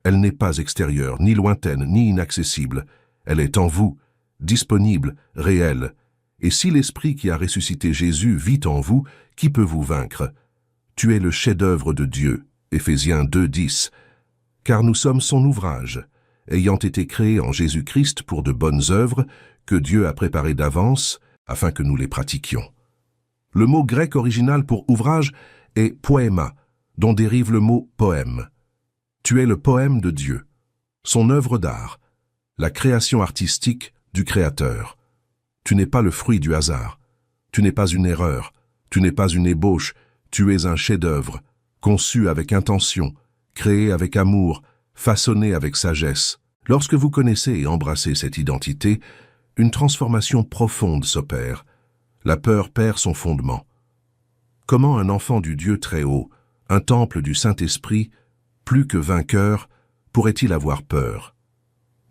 Elle n'est pas extérieure, ni lointaine, ni inaccessible. Elle est en vous, disponible, réelle. Et si l'Esprit qui a ressuscité Jésus vit en vous, qui peut vous vaincre? Tu es le chef-d'œuvre de Dieu. Éphésiens 2, 10. Car nous sommes son ouvrage, ayant été créés en Jésus-Christ pour de bonnes œuvres que Dieu a préparées d'avance afin que nous les pratiquions. Le mot grec original pour ouvrage est poema, dont dérive le mot poème. Tu es le poème de Dieu, son œuvre d'art, la création artistique du Créateur. Tu n'es pas le fruit du hasard, tu n'es pas une erreur, tu n'es pas une ébauche, tu es un chef-d'œuvre, conçu avec intention, créé avec amour, façonné avec sagesse. Lorsque vous connaissez et embrassez cette identité, une transformation profonde s'opère. La peur perd son fondement. Comment un enfant du Dieu très haut, un temple du Saint-Esprit, plus que vainqueur, pourrait-il avoir peur?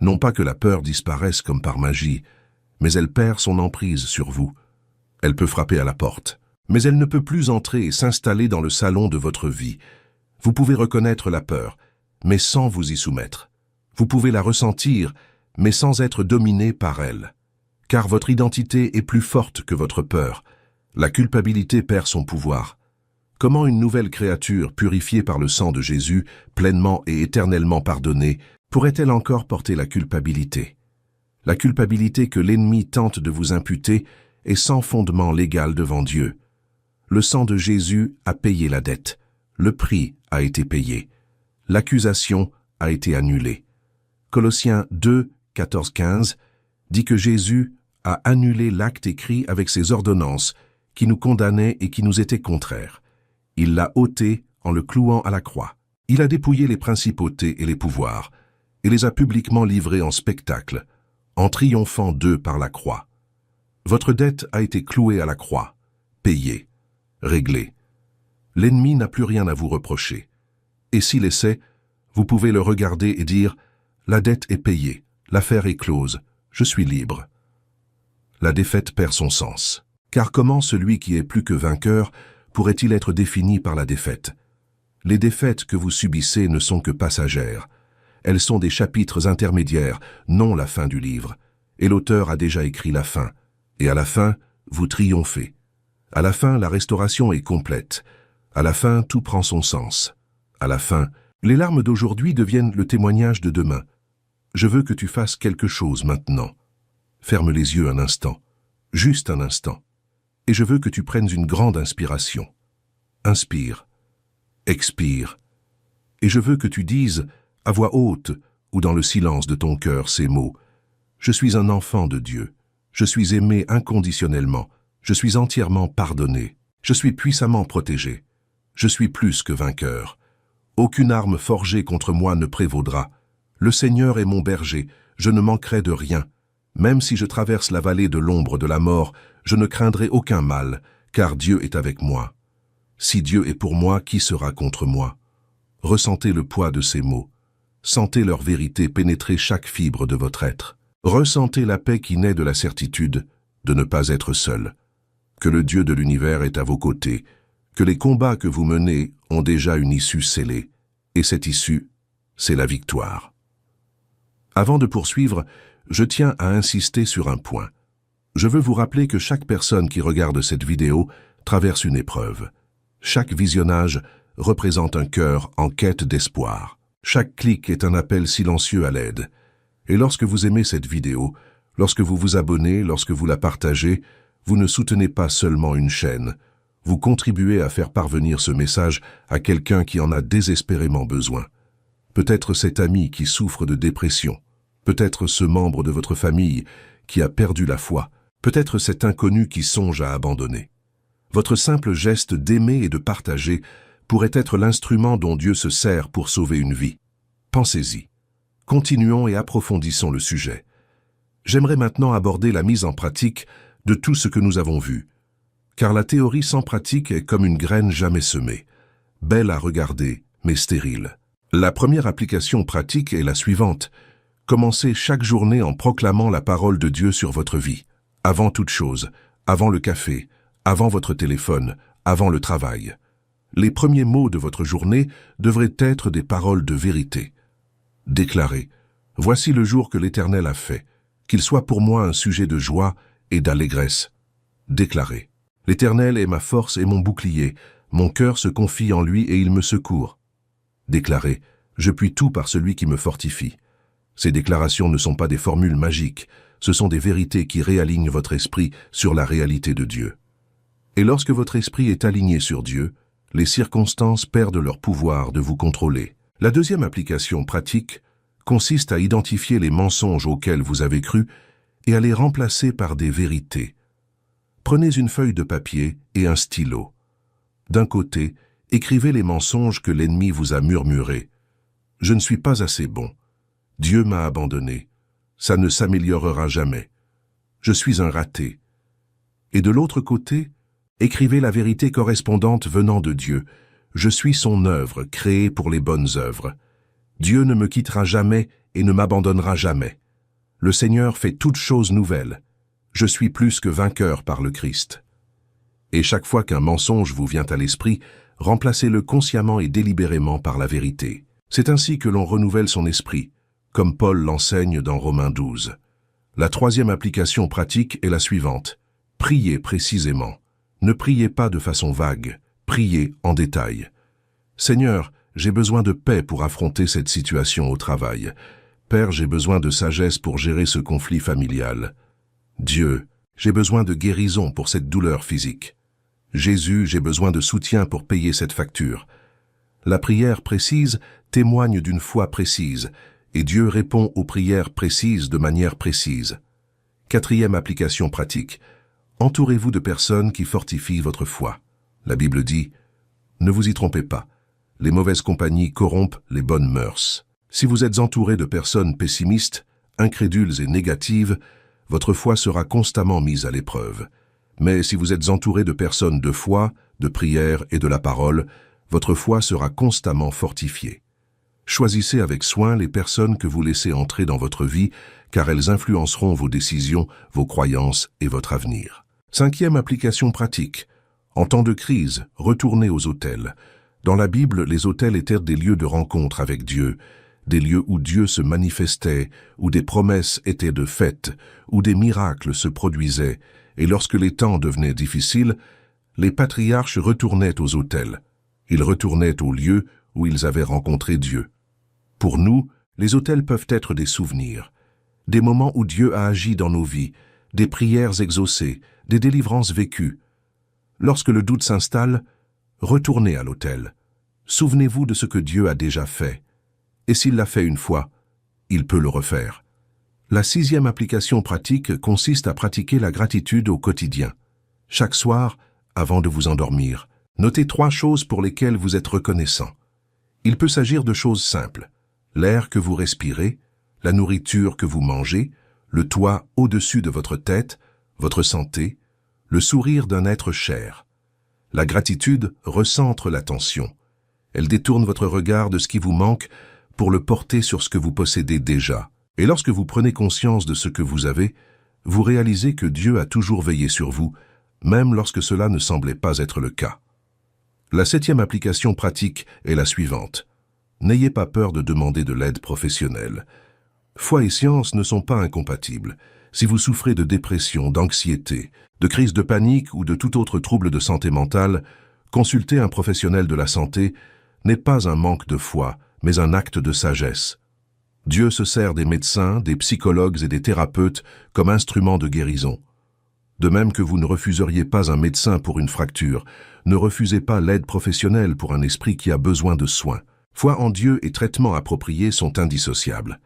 Non pas que la peur disparaisse comme par magie, mais elle perd son emprise sur vous. Elle peut frapper à la porte, mais elle ne peut plus entrer et s'installer dans le salon de votre vie. Vous pouvez reconnaître la peur, mais sans vous y soumettre. Vous pouvez la ressentir, mais sans être dominé par elle. Car votre identité est plus forte que votre peur. La culpabilité perd son pouvoir. Comment une nouvelle créature, purifiée par le sang de Jésus, pleinement et éternellement pardonnée, pourrait-elle encore porter la culpabilité? La culpabilité que l'ennemi tente de vous imputer est sans fondement légal devant Dieu. Le sang de Jésus a payé la dette. Le prix a été payé. L'accusation a été annulée. Colossiens 2, 14-15 dit que Jésus a annulé l'acte écrit avec ses ordonnances qui nous condamnaient et qui nous étaient contraires. Il l'a ôté en le clouant à la croix. Il a dépouillé les principautés et les pouvoirs et les a publiquement livrés en spectacle, en triomphant d'eux par la croix. Votre dette a été clouée à la croix, payée, réglée. L'ennemi n'a plus rien à vous reprocher. Et s'il essaie, vous pouvez le regarder et dire « La dette est payée, l'affaire est close, je suis libre ». La défaite perd son sens. Car comment celui qui est plus que vainqueur pourrait-il être défini par la défaite? Les défaites que vous subissez ne sont que passagères. Elles sont des chapitres intermédiaires, non la fin du livre. Et l'auteur a déjà écrit la fin. Et à la fin, vous triomphez. À la fin, la restauration est complète. À la fin, tout prend son sens. À la fin, les larmes d'aujourd'hui deviennent le témoignage de demain. Je veux que tu fasses quelque chose maintenant. Ferme les yeux un instant, juste un instant. Et je veux que tu prennes une grande inspiration. Inspire, expire. Et je veux que tu dises, à voix haute ou dans le silence de ton cœur, ces mots. Je suis un enfant de Dieu. Je suis aimé inconditionnellement. Je suis entièrement pardonné. Je suis puissamment protégé. Je suis plus que vainqueur. Aucune arme forgée contre moi ne prévaudra. Le Seigneur est mon berger. Je ne manquerai de rien. Même si je traverse la vallée de l'ombre de la mort, je ne craindrai aucun mal, car Dieu est avec moi. Si Dieu est pour moi, qui sera contre moi? Ressentez le poids de ces mots. Sentez leur vérité pénétrer chaque fibre de votre être. Ressentez la paix qui naît de la certitude de ne pas être seul. Que le Dieu de l'univers est à vos côtés, que les combats que vous menez ont déjà une issue scellée, et cette issue, c'est la victoire. Avant de poursuivre, je tiens à insister sur un point. Je veux vous rappeler que chaque personne qui regarde cette vidéo traverse une épreuve. Chaque visionnage représente un cœur en quête d'espoir. Chaque clic est un appel silencieux à l'aide. Et lorsque vous aimez cette vidéo, lorsque vous vous abonnez, lorsque vous la partagez, vous ne soutenez pas seulement une chaîne. Vous contribuez à faire parvenir ce message à quelqu'un qui en a désespérément besoin. Peut-être cet ami qui souffre de dépression. Peut-être ce membre de votre famille qui a perdu la foi. Peut-être cet inconnu qui songe à abandonner. Votre simple geste d'aimer et de partager pourrait être l'instrument dont Dieu se sert pour sauver une vie. Pensez-y. Continuons et approfondissons le sujet. J'aimerais maintenant aborder la mise en pratique de tout ce que nous avons vu. Car la théorie sans pratique est comme une graine jamais semée. Belle à regarder, mais stérile. La première application pratique est la suivante. Commencez chaque journée en proclamant la parole de Dieu sur votre vie. Avant toute chose, avant le café, avant votre téléphone, avant le travail. Les premiers mots de votre journée devraient être des paroles de vérité. Déclarez, « Voici le jour que l'Éternel a fait, qu'il soit pour moi un sujet de joie et d'allégresse. » Déclarez, « L'Éternel est ma force et mon bouclier, mon cœur se confie en lui et il me secourt. » Déclarez, « Je puis tout par celui qui me fortifie. » Ces déclarations ne sont pas des formules magiques, ce sont des vérités qui réalignent votre esprit sur la réalité de Dieu. Et lorsque votre esprit est aligné sur Dieu, les circonstances perdent leur pouvoir de vous contrôler. La deuxième application pratique consiste à identifier les mensonges auxquels vous avez cru et à les remplacer par des vérités. Prenez une feuille de papier et un stylo. D'un côté, écrivez les mensonges que l'ennemi vous a murmurés. « Je ne suis pas assez bon. Dieu m'a abandonné. Ça ne s'améliorera jamais. Je suis un raté. Et de l'autre côté, écrivez la vérité correspondante venant de Dieu. Je suis son œuvre, créée pour les bonnes œuvres. Dieu ne me quittera jamais et ne m'abandonnera jamais. Le Seigneur fait toutes choses nouvelles. Je suis plus que vainqueur par le Christ. Et chaque fois qu'un mensonge vous vient à l'esprit, remplacez-le consciemment et délibérément par la vérité. C'est ainsi que l'on renouvelle son esprit, comme Paul l'enseigne dans Romains 12. La troisième application pratique est la suivante. Priez précisément. Ne priez pas de façon vague, priez en détail. Seigneur, j'ai besoin de paix pour affronter cette situation au travail. Père, j'ai besoin de sagesse pour gérer ce conflit familial. Dieu, j'ai besoin de guérison pour cette douleur physique. Jésus, j'ai besoin de soutien pour payer cette facture. La prière précise témoigne d'une foi précise, et Dieu répond aux prières précises de manière précise. Quatrième application pratique. Entourez-vous de personnes qui fortifient votre foi. La Bible dit « Ne vous y trompez pas, les mauvaises compagnies corrompent les bonnes mœurs. » Si vous êtes entouré de personnes pessimistes, incrédules et négatives, votre foi sera constamment mise à l'épreuve. Mais si vous êtes entouré de personnes de foi, de prière et de la parole, votre foi sera constamment fortifiée. Choisissez avec soin les personnes que vous laissez entrer dans votre vie, car elles influenceront vos décisions, vos croyances et votre avenir. Cinquième application pratique. En temps de crise, retournez aux autels. Dans la Bible, les autels étaient des lieux de rencontre avec Dieu, des lieux où Dieu se manifestait, où des promesses étaient de fait, où des miracles se produisaient, et lorsque les temps devenaient difficiles, les patriarches retournaient aux autels. Ils retournaient aux lieux où ils avaient rencontré Dieu. Pour nous, les autels peuvent être des souvenirs, des moments où Dieu a agi dans nos vies, des prières exaucées, des délivrances vécues. Lorsque le doute s'installe, retournez à l'autel. Souvenez-vous de ce que Dieu a déjà fait. Et s'il l'a fait une fois, il peut le refaire. La sixième application pratique consiste à pratiquer la gratitude au quotidien. Chaque soir, avant de vous endormir, notez 3 choses pour lesquelles vous êtes reconnaissant. Il peut s'agir de choses simples. L'air que vous respirez, la nourriture que vous mangez, le toit au-dessus de votre tête, votre santé, le sourire d'un être cher. La gratitude recentre l'attention. Elle détourne votre regard de ce qui vous manque pour le porter sur ce que vous possédez déjà. Et lorsque vous prenez conscience de ce que vous avez, vous réalisez que Dieu a toujours veillé sur vous, même lorsque cela ne semblait pas être le cas. La 7e application pratique est la suivante. N'ayez pas peur de demander de l'aide professionnelle. Foi et science ne sont pas incompatibles. Si vous souffrez de dépression, d'anxiété, de crise de panique ou de tout autre trouble de santé mentale, consulter un professionnel de la santé n'est pas un manque de foi, mais un acte de sagesse. Dieu se sert des médecins, des psychologues et des thérapeutes comme instruments de guérison. De même que vous ne refuseriez pas un médecin pour une fracture, ne refusez pas l'aide professionnelle pour un esprit qui a besoin de soins. Foi en Dieu et traitement approprié sont indissociables.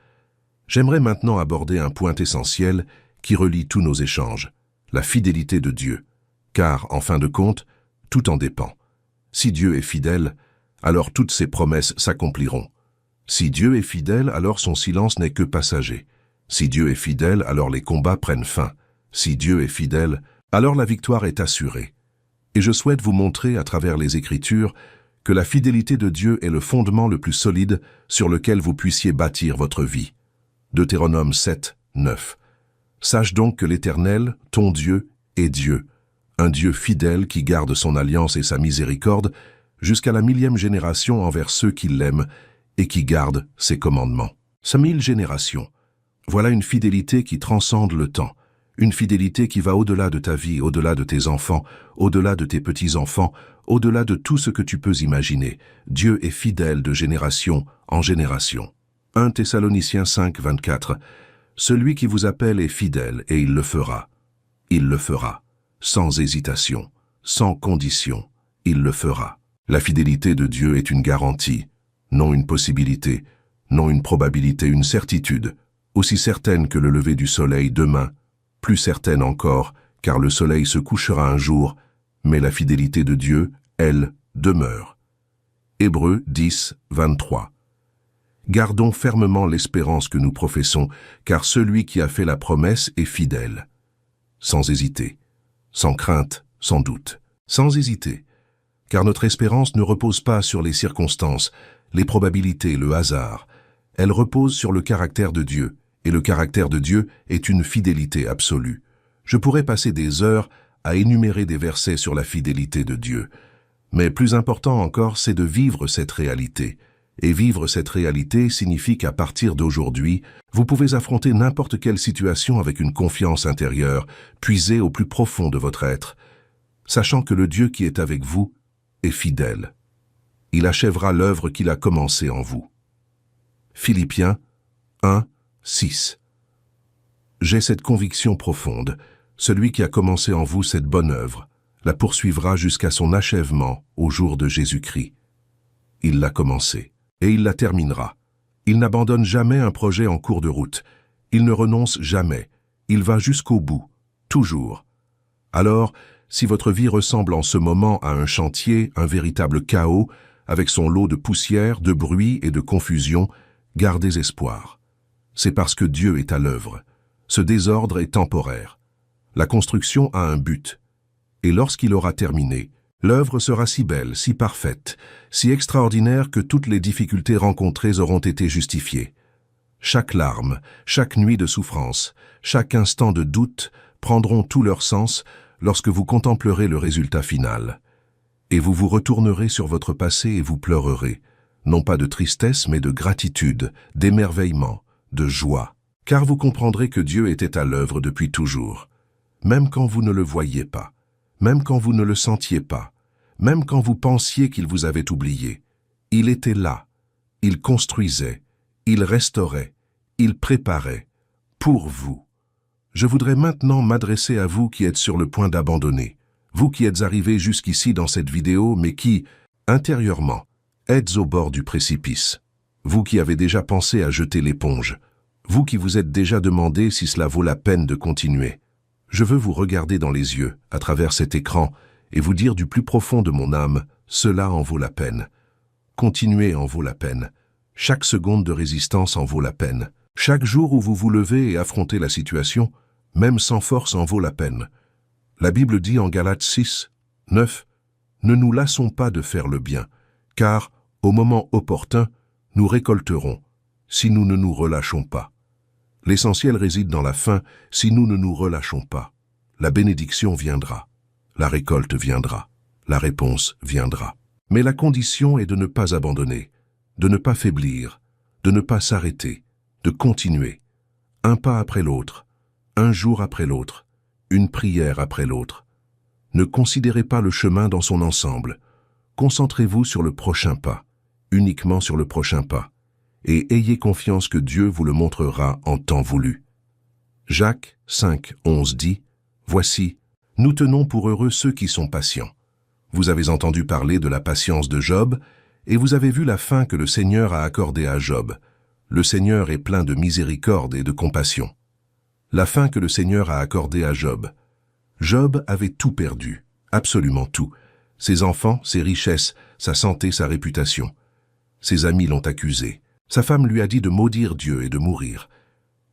J'aimerais maintenant aborder un point essentiel qui relie tous nos échanges, la fidélité de Dieu. Car, en fin de compte, tout en dépend. Si Dieu est fidèle, alors toutes ses promesses s'accompliront. Si Dieu est fidèle, alors son silence n'est que passager. Si Dieu est fidèle, alors les combats prennent fin. Si Dieu est fidèle, alors la victoire est assurée. Et je souhaite vous montrer à travers les Écritures que la fidélité de Dieu est le fondement le plus solide sur lequel vous puissiez bâtir votre vie. Deutéronome 7, 9. Sache donc que l'Éternel, ton Dieu, est Dieu, un Dieu fidèle qui garde son alliance et sa miséricorde jusqu'à la 1000e génération envers ceux qui l'aiment et qui gardent ses commandements. 5000 générations. Voilà une fidélité qui transcende le temps, une fidélité qui va au-delà de ta vie, au-delà de tes enfants, au-delà de tes petits-enfants, au-delà de tout ce que tu peux imaginer. Dieu est fidèle de génération en génération. 1 Thessaloniciens 5, 24. Celui qui vous appelle est fidèle et il le fera. Il le fera. Sans hésitation, sans condition, il le fera. La fidélité de Dieu est une garantie, non une possibilité, non une probabilité, une certitude, aussi certaine que le lever du soleil demain, plus certaine encore, car le soleil se couchera un jour, mais la fidélité de Dieu, elle, demeure. Hébreux 10, 23. Gardons fermement l'espérance que nous professons, car celui qui a fait la promesse est fidèle. Sans hésiter, sans crainte, sans doute, sans hésiter. Car notre espérance ne repose pas sur les circonstances, les probabilités, le hasard. Elle repose sur le caractère de Dieu, et le caractère de Dieu est une fidélité absolue. Je pourrais passer des heures à énumérer des versets sur la fidélité de Dieu. Mais plus important encore, c'est de vivre cette réalité. Et vivre cette réalité signifie qu'à partir d'aujourd'hui, vous pouvez affronter n'importe quelle situation avec une confiance intérieure, puisée au plus profond de votre être, sachant que le Dieu qui est avec vous est fidèle. Il achèvera l'œuvre qu'il a commencée en vous. Philippiens 1, 6. J'ai cette conviction profonde. Celui qui a commencé en vous cette bonne œuvre la poursuivra jusqu'à son achèvement au jour de Jésus-Christ. Il l'a commencé et il la terminera. Il n'abandonne jamais un projet en cours de route. Il ne renonce jamais. Il va jusqu'au bout, toujours. Alors, si votre vie ressemble en ce moment à un chantier, un véritable chaos, avec son lot de poussière, de bruit et de confusion, gardez espoir. C'est parce que Dieu est à l'œuvre. Ce désordre est temporaire. La construction a un but. Et lorsqu'il aura terminé, l'œuvre sera si belle, si parfaite, si extraordinaire que toutes les difficultés rencontrées auront été justifiées. Chaque larme, chaque nuit de souffrance, chaque instant de doute prendront tout leur sens lorsque vous contemplerez le résultat final. Et vous vous retournerez sur votre passé et vous pleurerez, non pas de tristesse mais de gratitude, d'émerveillement, de joie, car vous comprendrez que Dieu était à l'œuvre depuis toujours, même quand vous ne le voyiez pas, même quand vous ne le sentiez pas, même quand vous pensiez qu'il vous avait oublié. Il était là, il construisait, il restaurait, il préparait, pour vous. Je voudrais maintenant m'adresser à vous qui êtes sur le point d'abandonner, vous qui êtes arrivés jusqu'ici dans cette vidéo mais qui, intérieurement, êtes au bord du précipice. Vous qui avez déjà pensé à jeter l'éponge, vous qui vous êtes déjà demandé si cela vaut la peine de continuer. Je veux vous regarder dans les yeux, à travers cet écran, et vous dire du plus profond de mon âme, cela en vaut la peine. Continuer en vaut la peine. Chaque seconde de résistance en vaut la peine. Chaque jour où vous vous levez et affrontez la situation, même sans force en vaut la peine. La Bible dit en Galates 6, 9, « Ne nous lassons pas de faire le bien, car, au moment opportun, nous récolterons, si nous ne nous relâchons pas. » L'essentiel réside dans la fin, si nous ne nous relâchons pas. La bénédiction viendra, la récolte viendra, la réponse viendra. Mais la condition est de ne pas abandonner, de ne pas faiblir, de ne pas s'arrêter, de continuer, un pas après l'autre, un jour après l'autre, une prière après l'autre. Ne considérez pas le chemin dans son ensemble. Concentrez-vous sur le prochain pas, uniquement sur le prochain pas, et ayez confiance que Dieu vous le montrera en temps voulu. Jacques 5, 11 dit, « Voici, nous tenons pour heureux ceux qui sont patients. Vous avez entendu parler de la patience de Job, et vous avez vu la fin que le Seigneur a accordée à Job. Le Seigneur est plein de miséricorde et de compassion. » La fin que le Seigneur a accordée à Job. Job avait tout perdu, absolument tout. Ses enfants, ses richesses, sa santé, sa réputation. Ses amis l'ont accusé. Sa femme lui a dit de maudire Dieu et de mourir.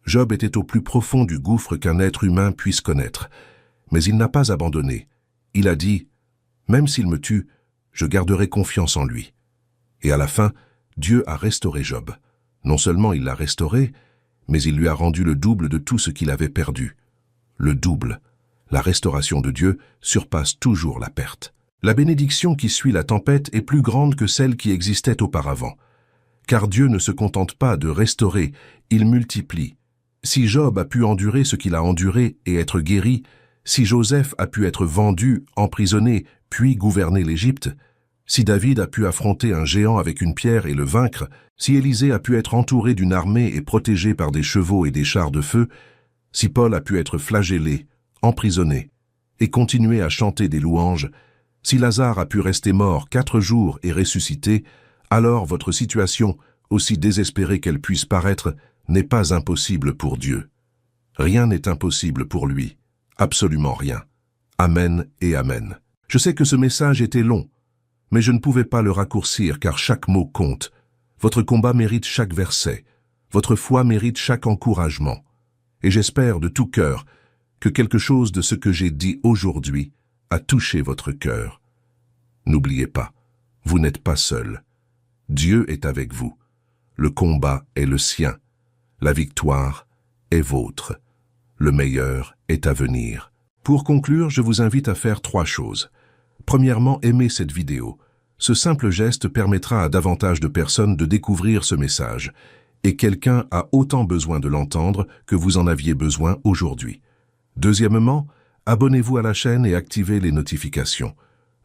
Job était au plus profond du gouffre qu'un être humain puisse connaître. Mais il n'a pas abandonné. Il a dit, « Même s'il me tue, je garderai confiance en lui. » Et à la fin, Dieu a restauré Job. Non seulement il l'a restauré, mais il lui a rendu le double de tout ce qu'il avait perdu. Le double. La restauration de Dieu surpasse toujours la perte. La bénédiction qui suit la tempête est plus grande que celle qui existait auparavant. Car Dieu ne se contente pas de restaurer, il multiplie. Si Job a pu endurer ce qu'il a enduré et être guéri, si Joseph a pu être vendu, emprisonné, puis gouverner l'Égypte, si David a pu affronter un géant avec une pierre et le vaincre, si Élisée a pu être entouré d'une armée et protégé par des chevaux et des chars de feu, si Paul a pu être flagellé, emprisonné, et continuer à chanter des louanges, si Lazare a pu rester mort 4 jours et ressusciter, alors votre situation, aussi désespérée qu'elle puisse paraître, n'est pas impossible pour Dieu. Rien n'est impossible pour lui, absolument rien. Amen et amen. Je sais que ce message était long, mais je ne pouvais pas le raccourcir car chaque mot compte. Votre combat mérite chaque verset, votre foi mérite chaque encouragement. Et j'espère de tout cœur que quelque chose de ce que j'ai dit aujourd'hui a touché votre cœur. N'oubliez pas, vous n'êtes pas seul. Dieu est avec vous. Le combat est le sien. La victoire est vôtre. Le meilleur est à venir. Pour conclure, je vous invite à faire 3 choses. Premièrement, aimez cette vidéo. Ce simple geste permettra à davantage de personnes de découvrir ce message. Et quelqu'un a autant besoin de l'entendre que vous en aviez besoin aujourd'hui. Deuxièmement, abonnez-vous à la chaîne et activez les notifications.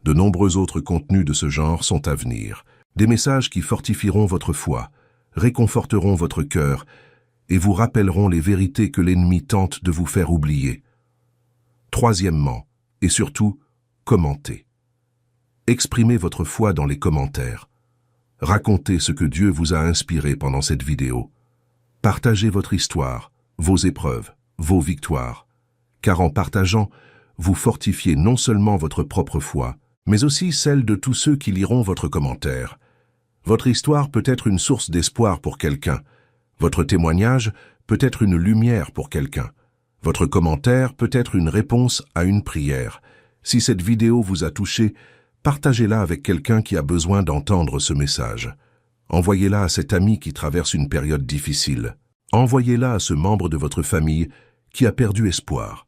De nombreux autres contenus de ce genre sont à venir. Des messages qui fortifieront votre foi, réconforteront votre cœur et vous rappelleront les vérités que l'ennemi tente de vous faire oublier. Troisièmement, et surtout, commentez. Exprimez votre foi dans les commentaires. Racontez ce que Dieu vous a inspiré pendant cette vidéo. Partagez votre histoire, vos épreuves, vos victoires. Car en partageant, vous fortifiez non seulement votre propre foi, mais aussi celle de tous ceux qui liront votre commentaire. Votre histoire peut être une source d'espoir pour quelqu'un. Votre témoignage peut être une lumière pour quelqu'un. Votre commentaire peut être une réponse à une prière. Si cette vidéo vous a touché, partagez-la avec quelqu'un qui a besoin d'entendre ce message. Envoyez-la à cet ami qui traverse une période difficile. Envoyez-la à ce membre de votre famille qui a perdu espoir.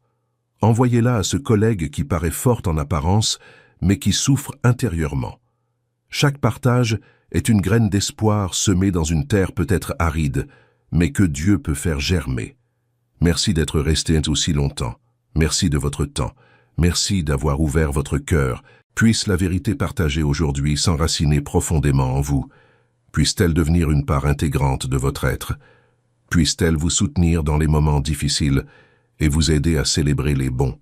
Envoyez-la à ce collègue qui paraît fort en apparence, mais qui souffre intérieurement. Chaque partage est une graine d'espoir semée dans une terre peut-être aride, mais que Dieu peut faire germer. Merci d'être resté aussi longtemps. Merci de votre temps. Merci d'avoir ouvert votre cœur. Puisse la vérité partagée aujourd'hui s'enraciner profondément en vous. Puisse-t-elle devenir une part intégrante de votre être. Puisse-t-elle vous soutenir dans les moments difficiles et vous aider à célébrer les bons